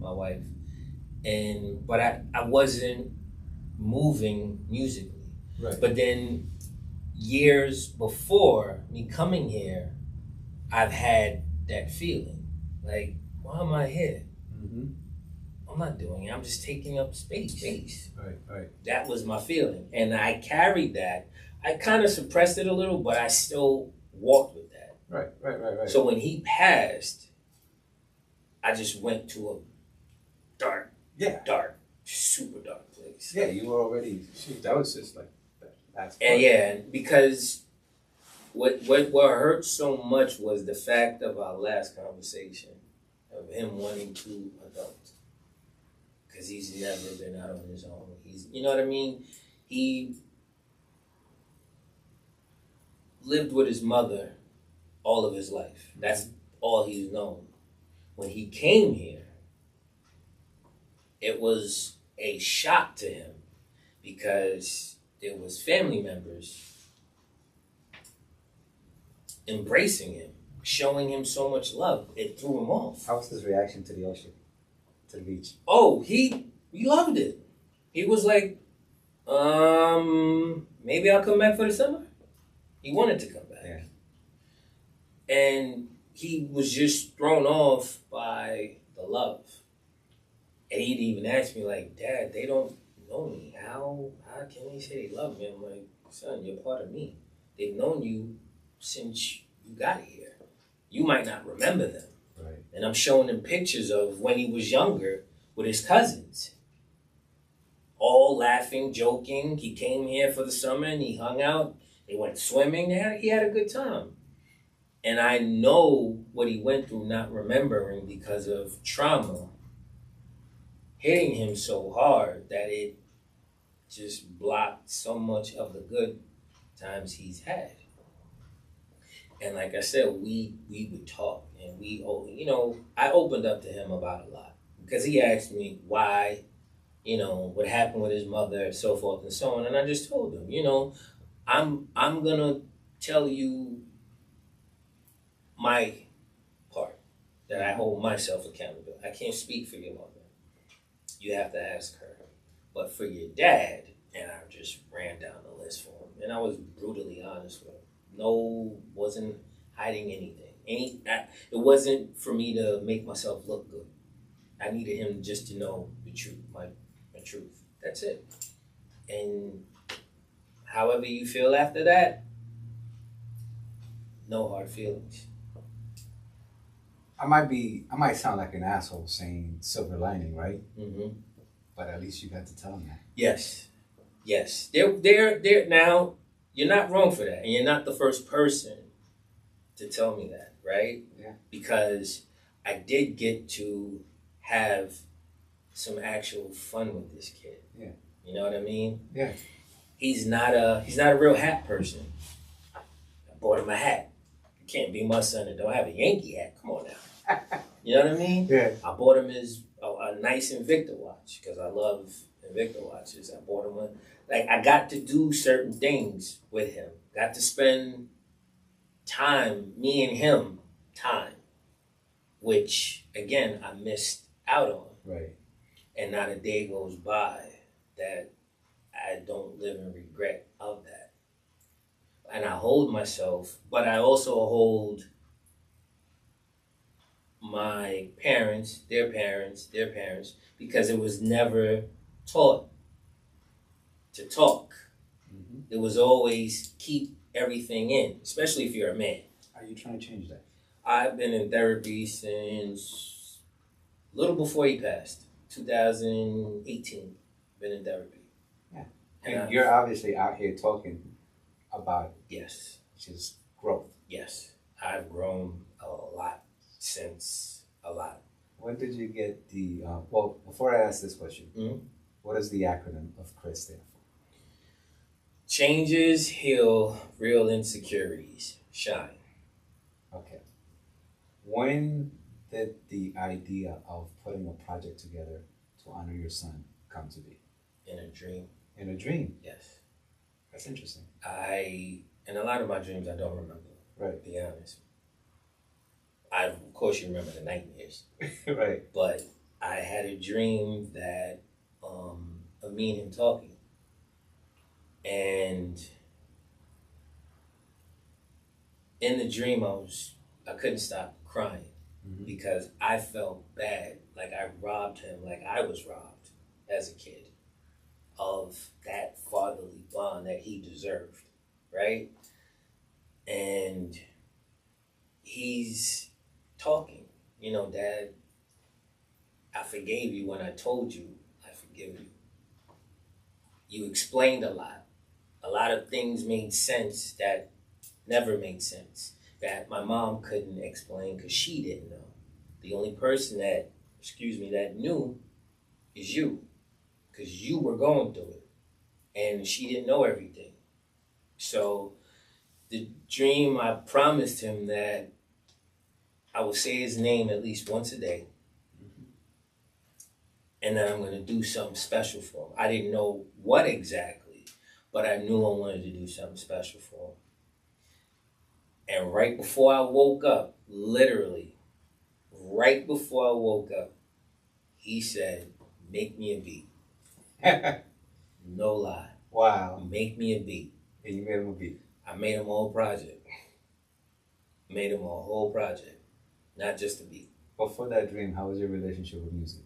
S2: my wife. But I wasn't moving musically.
S1: Right.
S2: But then years before me coming here, I've had that feeling. Like, why am I here?
S1: Mm-hmm.
S2: I'm not doing it. I'm just taking up space.
S1: Right.
S2: That was my feeling. And I carried that. I kind of suppressed it a little, but I still walked with that.
S1: Right.
S2: So when he passed, I just went to a dark, super dark place.
S1: Yeah, you were already. Shoot, that was just like that's.
S2: And because what hurt so much was the fact of our last conversation of him wanting to adult, because he's never been out on his own. You know what I mean? He lived with his mother all of his life. That's all he's known. When he came here, it was a shock to him because there was family members embracing him, showing him so much love. It threw him off.
S1: How was his reaction to the ocean, to the beach?
S2: Oh, he loved it. He was like, maybe I'll come back for the summer. He wanted to come back. Yeah. And he was just thrown off by the love. And he'd even ask me, like, Dad, they don't know me. How can they say they love me? I'm like, son, you're part of me. They've known you since you got here. You might not remember them.
S1: Right.
S2: And I'm showing him pictures of when he was younger with his cousins. All laughing, joking. He came here for the summer and he hung out. They went swimming. He had a good time. And I know what he went through not remembering because of trauma hitting him so hard that it just blocked so much of the good times he's had. And like I said, we would talk, and I opened up to him about a lot because he asked me why, what happened with his mother, so forth and so on, and I just told him, I'm gonna tell you my part that I hold myself accountable. I can't speak for your mother. You have to ask her. But for your dad, and I just ran down the list for him, and I was brutally honest with him. No, wasn't hiding anything. It wasn't for me to make myself look good. I needed him just to know the truth, my truth. That's it. And however you feel after that, no hard feelings.
S1: I might sound like an asshole saying silver lining, right?
S2: Mm-hmm.
S1: But at least you got to tell them that.
S2: Yes. They're now. You're not wrong for that, and you're not the first person to tell me that, right?
S1: Yeah.
S2: Because I did get to have some actual fun with this kid.
S1: Yeah.
S2: You know what I mean?
S1: Yeah.
S2: He's not a real hat person. I bought him a hat. You can't be my son and don't have a Yankee hat. Come on now. You know what I mean?
S1: Yeah.
S2: I bought him a nice Invicta watch because I love Invicta watches. I bought him one. Like, I got to do certain things with him. Got to spend time, me and him, time, which, again, I missed out on.
S1: Right.
S2: And not a day goes by that I don't live in regret of that. And I hold myself, but I also hold my parents, their parents, because it was never taught to talk.
S1: Mm-hmm.
S2: It was always keep everything in, especially if you're a man.
S1: Are you trying to change that?
S2: I've been in therapy since a little before he passed, 2018. Been in therapy.
S1: Yeah. And you're obviously out here talking about
S2: yes,
S1: just growth.
S2: Yes, I've grown a lot since a lot.
S1: When did you get the? Well, before I ask this question,
S2: Mm-hmm.
S1: What is the acronym of C.H.R.I.S stand for?
S2: Changes heal real insecurities. Shine.
S1: Okay. When did the idea of putting a project together to honor your son come to be?
S2: In a dream.
S1: In a dream?
S2: Yes.
S1: That's interesting.
S2: In a lot of my dreams, I don't remember.
S1: Right.
S2: To be honest. Of course, you remember the nightmares.
S1: Right.
S2: But I had a dream that of me and him talking. And in the dream, I couldn't stop crying because I felt bad, like I robbed him, like I was robbed as a kid of that fatherly bond that he deserved, right? And he's talking, Dad, I forgave you when I told you I forgive you. You explained a lot. A lot of things made sense that never made sense, that my mom couldn't explain because she didn't know. The only person that knew is you, because you were going through it, and she didn't know everything. So the dream, I promised him that I would say his name at least once a day, and then I'm going to do something special for him. I didn't know what exactly, but I knew I wanted to do something special for him. And right before I woke up, literally, right before I woke up, he said, make me a beat. No lie.
S1: Wow.
S2: Make me a beat.
S1: And you made him a beat.
S2: I made him a whole project. Not just a beat.
S1: Before that dream, how was your relationship with music?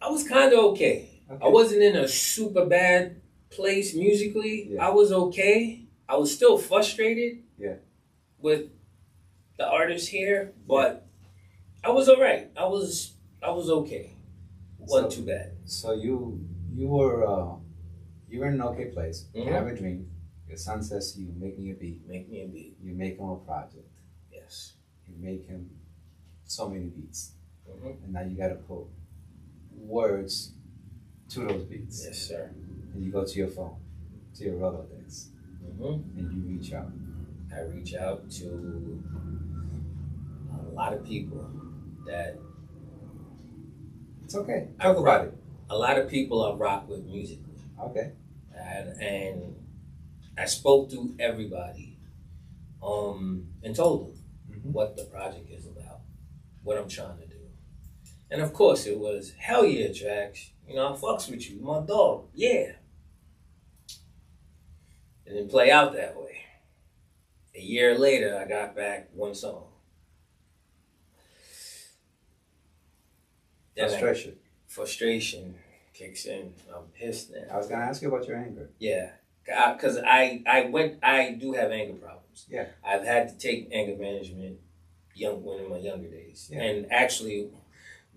S2: I was kind of okay. I wasn't in a super bad place musically.
S1: Yeah.
S2: I was okay. I was still frustrated with the artists here, but I was all right. I was okay. Wasn't too bad.
S1: So you were You're in an okay place. You
S2: Mm-hmm.
S1: have a dream. Your son says to you, make me a beat.
S2: Make me a beat.
S1: You make him a project.
S2: Yes.
S1: You make him so many beats.
S2: Mm-hmm.
S1: And now you got to put words to those beats.
S2: Yes, sir.
S1: And you go to your phone, to your Rolodex,
S2: Mm-hmm.
S1: and you reach out.
S2: I reach out to a lot of people that
S1: It's okay. Talk about it.
S2: A lot of people I rock with musically.
S1: Okay.
S2: And I spoke to everybody and told them what the project is about, what I'm trying to do. And of course it was, hell yeah, Trax. You know, I fucks with you, my dog. Yeah. It didn't play out that way. A year later, I got back one song. Frustration kicks in. I'm pissed now.
S1: I was gonna ask you about your anger.
S2: Yeah, because I do have anger problems.
S1: Yeah,
S2: I've had to take anger management when in my younger days,
S1: yeah.
S2: And actually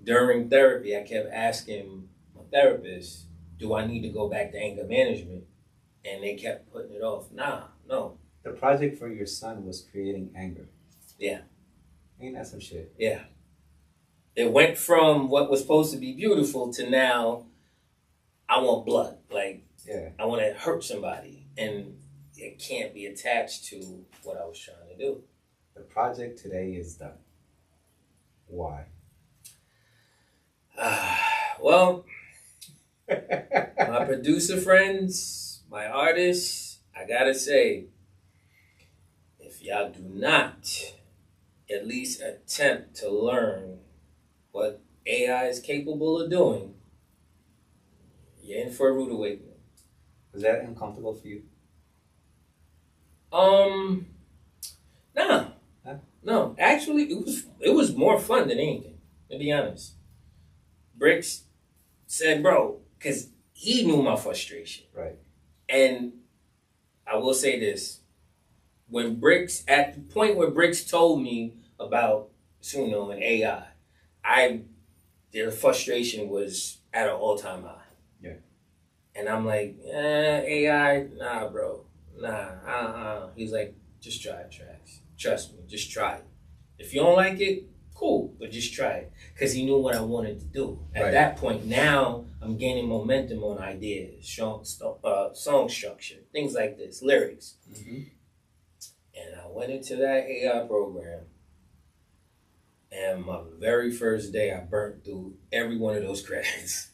S2: during therapy, I kept asking my therapist, "Do I need to go back to anger management?" And they kept putting it off. Nah, no.
S1: The project for your son was creating anger.
S2: Yeah.
S1: Ain't that some shit?
S2: Yeah. It went from what was supposed to be beautiful to now, I want blood. Like,
S1: yeah.
S2: I want to hurt somebody. And it can't be attached to what I was trying to do.
S1: The project today is done. Why?
S2: Well, my producer friends, my artists, I gotta say, if y'all do not at least attempt to learn what AI is capable of doing, you're in for a rude awakening.
S1: Was that uncomfortable for you?
S2: Nah.
S1: Huh?
S2: No. Actually, it was more fun than anything, to be honest. Bricks said, bro, because he knew my frustration.
S1: Right.
S2: And I will say this. When Bricks, at the point where Bricks told me about Suno and AI, their frustration was at an all-time high.
S1: Yeah.
S2: And I'm like, AI, nah, bro. Nah, He's like, just try it, Trax. Trust me, just try it. If you don't like it, cool, but just try it. Because he knew what I wanted to do. At that point, now I'm gaining momentum on ideas, song structure, things like this, lyrics.
S1: Mm-hmm.
S2: And I went into that AI program. And my very first day, I burnt through every one of those credits.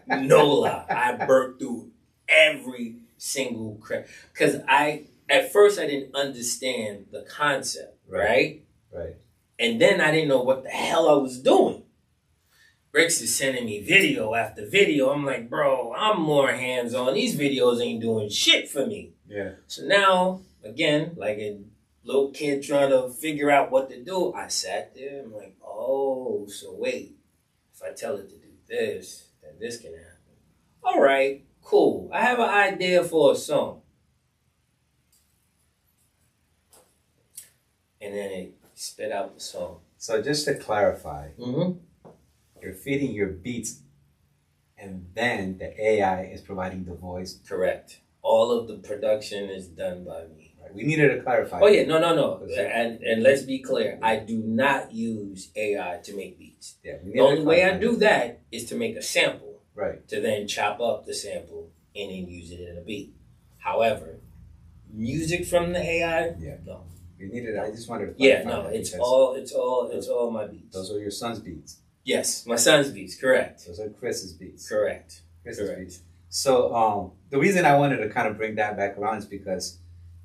S2: No lie. I burnt through every single credit. Because at first, I didn't understand the concept, right?
S1: Right.
S2: And then I didn't know what the hell I was doing. Bricks is sending me video after video. I'm like, bro, I'm more hands-on. These videos ain't doing shit for me.
S1: Yeah.
S2: So now, again, like a little kid trying to figure out what to do, I sat there. I'm like, oh, so wait. If I tell it to do this, then this can happen. All right, cool. I have an idea for a song. And then it spit out the song.
S1: So just to clarify,
S2: Mm-hmm.
S1: You're feeding your beats, and then the AI is providing the voice.
S2: Correct. All of the production is done by me.
S1: Right. We needed to clarify.
S2: Oh yeah, no. And let's be clear. I do not use AI to make beats.
S1: Yeah.
S2: The only way I do that is to make a sample.
S1: Right.
S2: To then chop up the sample and then use it in a beat. However, music from the AI, no.
S1: We needed. I just wanted to clarify.
S2: Yeah, no. It's all my beats.
S1: Those are your son's beats.
S2: Yes, my son's beats. Correct.
S1: Those are Chris's beats.
S2: Correct.
S1: Chris's beats. So the reason I wanted to kind of bring that back around is because,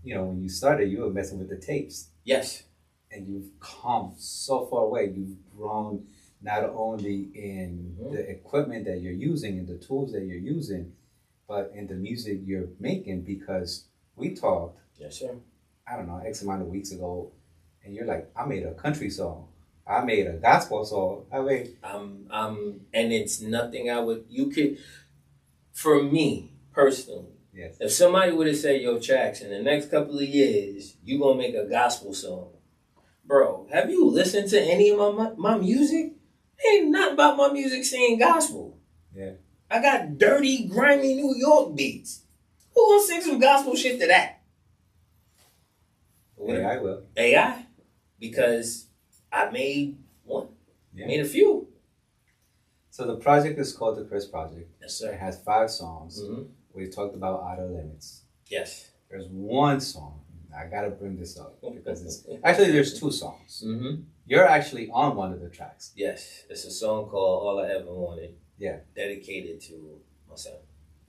S1: when you started, you were messing with the tapes.
S2: Yes.
S1: And you've come so far away. You've grown not only in the equipment that you're using and the tools that you're using, but in the music you're making, because we talked.
S2: Yes, sir.
S1: I don't know, X amount of weeks ago, and you're like, I made a country song. I made a gospel song.
S2: And it's nothing for me personally.
S1: Yes.
S2: If somebody would have said, yo, Trax, in the next couple of years, you gonna make a gospel song. Bro, have you listened to any of my music? Ain't nothing about my music saying gospel.
S1: Yeah.
S2: I got dirty, grimy New York beats. Who gonna sing some gospel shit to that?
S1: AI will.
S2: AI, because I made one.
S1: Yeah.
S2: Made a few.
S1: So the project is called the C.H.R.I.S project.
S2: Yes, sir.
S1: It has 5 songs.
S2: Mm-hmm.
S1: We talked about Outer Limits.
S2: Yes.
S1: There's one song. I gotta bring this up because it's actually there's 2 songs.
S2: Mm-hmm.
S1: You're actually on one of the tracks.
S2: Yes, it's a song called "All I Ever Wanted."
S1: Yeah.
S2: Dedicated to my son.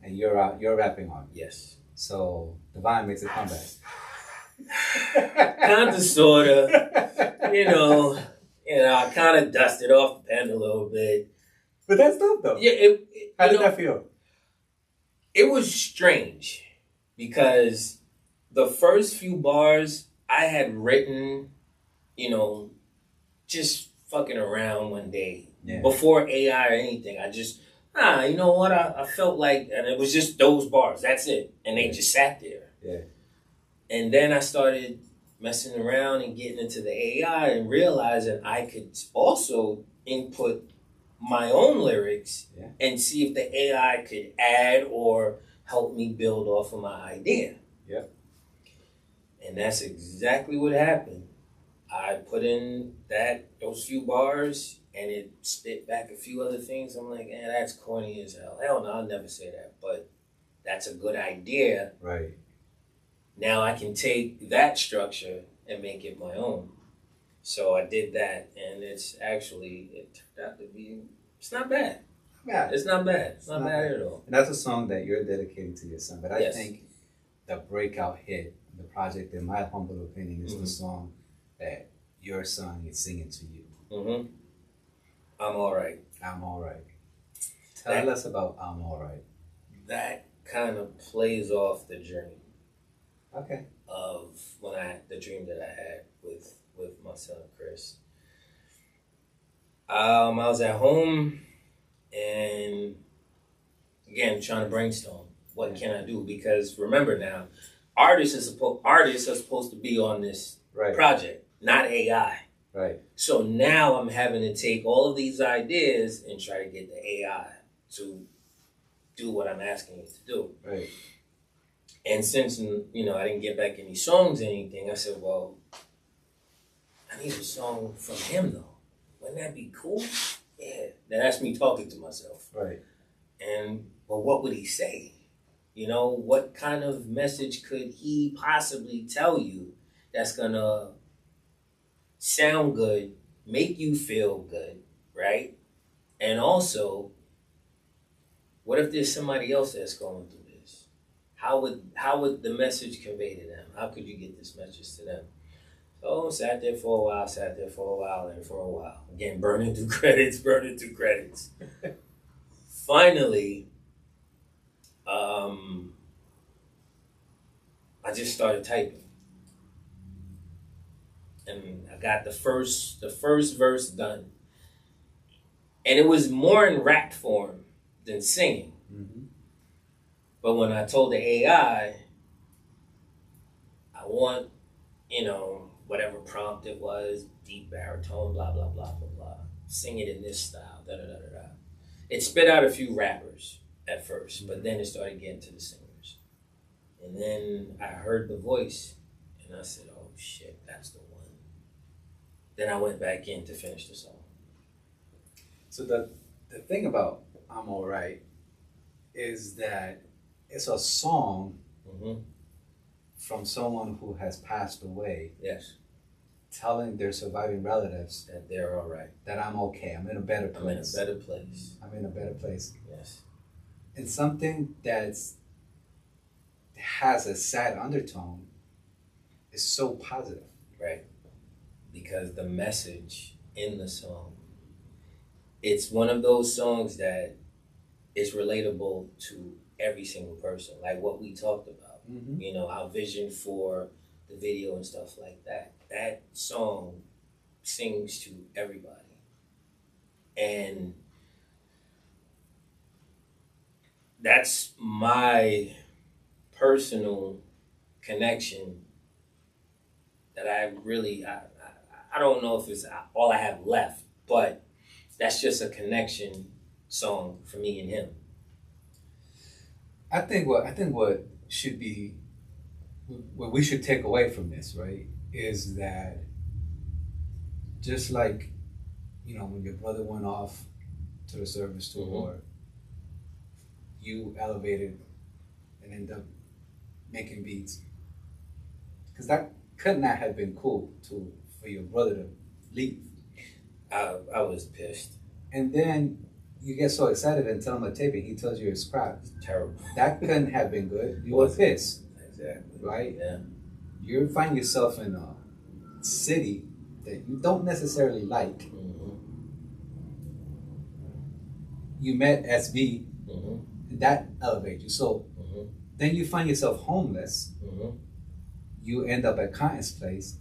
S1: And you're rapping on it.
S2: Yes.
S1: So Divine makes a comeback.
S2: Kinda, sorta. You know, I kind of dusted off the pen a little bit.
S1: But that's dope, though.
S2: Yeah.
S1: How did that feel?
S2: It was strange because the first few bars I had written, just fucking around one day before AI or anything. I just, you know what? I felt like, and it was just those bars. That's it. And they just sat there.
S1: Yeah.
S2: And then I started messing around and getting into the AI and realizing I could also input my own lyrics and see if the AI could add or help me build off of my idea.
S1: Yeah.
S2: And that's exactly what happened. I put in those few bars and it spit back a few other things. I'm like, that's corny as hell. Hell no, I'll never say that. But that's a good idea.
S1: Right.
S2: Now I can take that structure and make it my own. So I did that, and it turned out to be, it's not bad. It's not bad. It's not bad at all.
S1: And that's a song that you're dedicating to your son. But I think the breakout hit, the project, in my humble opinion, is the song that your son is singing to you.
S2: Mm-hmm. I'm All Right.
S1: I'm All Right. Tell us about I'm All Right.
S2: That kind of plays off the journey.
S1: Okay.
S2: Of the dream that I had with my son Chris. I was at home and again trying to brainstorm what can I do, because remember now, artists are supposed to be on this project, not AI.
S1: Right.
S2: So now I'm having to take all of these ideas and try to get the AI to do what I'm asking it to do.
S1: Right.
S2: And since, I didn't get back any songs or anything, I said, well, I need a song from him, though. Wouldn't that be cool? Yeah. Now, that's me talking to myself.
S1: Right.
S2: And, well, what would he say? What kind of message could he possibly tell you that's going to sound good, make you feel good, right? And also, what if there's somebody else that's going through this? How would the message convey to them? How could you get this message to them? So sat there for a while, and for a while. Again, burning through credits. Finally, I just started typing. And I got the first verse done. And it was more in rap form than singing. Mm-hmm. But when I told the AI, I want, whatever prompt it was, deep baritone, blah, blah, blah, blah, blah. Sing it in this style, da, da, da, da, da. It spit out a few rappers at first, but then it started getting to the singers. And then I heard the voice, and I said, oh, shit, that's the one. Then I went back in to finish the song.
S1: So the thing about I'm All Right is that it's a song from someone who has passed away.
S2: Yes.
S1: Telling their surviving relatives
S2: that they're all right.
S1: That I'm okay. I'm in a better place.
S2: I'm in a better place.
S1: I'm in a better place.
S2: Yes.
S1: And something that has a sad undertone is so positive.
S2: Right. Because the message in the song, it's one of those songs that is relatable to every single person. Like what we talked about. Mm-hmm. Our vision for the video and stuff like that. That song sings to everybody. And that's my personal connection that I don't know if it's all I have left, but that's just a connection song for me and him.
S1: I think what should be what we should take away from this, right, is that just like when your brother went off to the service to war, you elevated and ended up making beats because that could not have been cool for your brother to leave.
S2: I was pissed.
S1: And then you get so excited and tell him a tape and he tells you it's crap.
S2: Terrible.
S1: That couldn't have been good. You were pissed.
S2: Exactly.
S1: Right?
S2: Yeah.
S1: You find yourself in a city that you don't necessarily like.
S2: Mm-hmm.
S1: You met SB, and that elevated you. So then you find yourself homeless. You end up at Cotton's place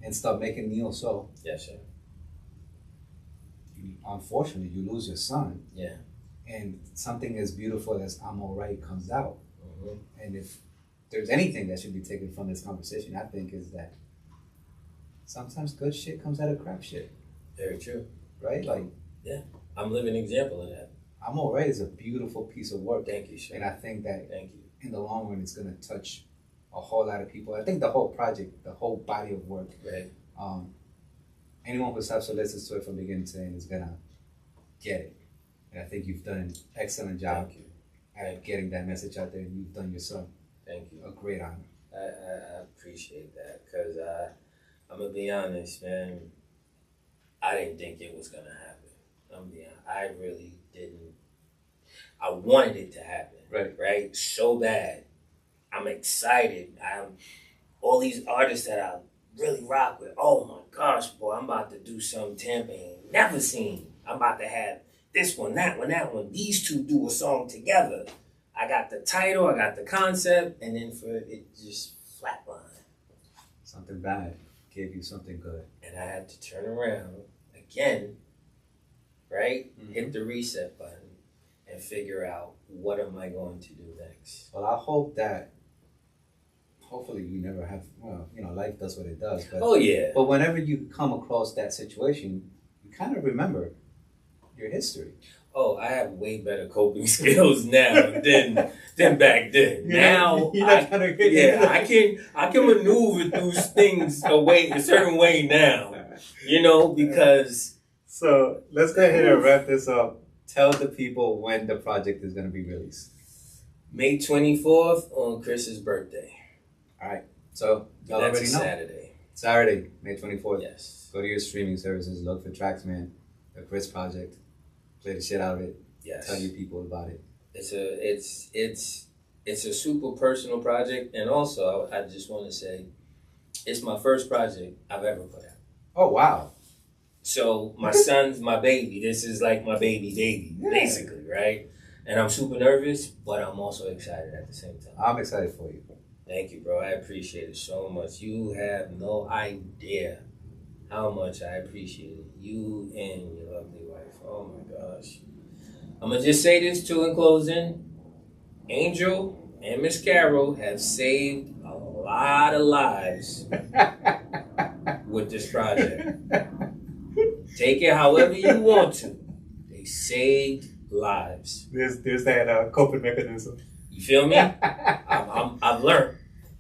S1: and start making neo soul.
S2: Yes, sir.
S1: Unfortunately, you lose your son.
S2: Yeah.
S1: And something as beautiful as I'm Alright comes out. And if there's anything that should be taken from this conversation, I think is that sometimes good shit comes out of crap shit.
S2: Very true.
S1: Right? Like,
S2: yeah. I'm a living example of that.
S1: I'm Alright is a beautiful piece of work.
S2: Thank you, sir.
S1: And I think that
S2: thank you.
S1: In the long run, it's going to touch a whole lot of people. I think the whole project, the whole body of work,
S2: right.
S1: Anyone who stops to listen to it from beginning to end is going to get it. And I think you've done an excellent job at getting that message out there, and you've done your son.
S2: Thank you.
S1: A great honor.
S2: I appreciate that because I'm going to be honest, man. I didn't think it was going to happen. I'm going to be honest. I really didn't. I wanted it to happen. Right? So bad. I'm excited. All these artists that I really rock with. Oh my gosh, boy, I'm about to do something Tampa ain't never seen. I'm about to have this one, that one, that one. These two do a song together. I got the title, I got the concept, and then for it just flatlined.
S1: Something bad gave you something good.
S2: And I had to turn around again, right? Hit the reset button and figure out what am I going to do next.
S1: Well, I hope that hopefully you never have, life does what it does. But, But whenever you come across that situation, you kind of remember your history.
S2: Oh, I have way better coping skills now than back then. Now, I can maneuver through things a certain way now, because.
S1: So let's go ahead and wrap this up. Tell the people when the project is going to be released.
S2: May 24th on Chris's birthday.
S1: All right. So y'all already know. Saturday, May 24th.
S2: Yes.
S1: Go to your streaming services. Look for TraxxMann, the C.H.R.I.S project. Play the shit out of it.
S2: Yes.
S1: Tell your people about it.
S2: It's a super personal project, and also I just want to say, it's my first project I've ever put out.
S1: Oh wow.
S2: So my son's my baby. This is like my baby, basically, right? And I'm super nervous, but I'm also excited at the same time.
S1: I'm excited for you.
S2: Thank you, bro. I appreciate it so much. You have no idea how much I appreciate it. You and your lovely wife. Oh my gosh. I'm going to just say this too in closing. Angel and Miss Carol have saved a lot of lives with this project. Take it however you want to. They saved lives.
S1: There's that coping mechanism.
S2: You feel me? I've learned.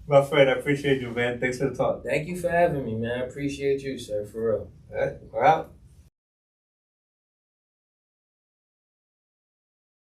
S1: My friend, I appreciate you, man. Thanks for the talk.
S2: Thank you for having me, man. I appreciate you, sir, for real.
S1: All right, we're out.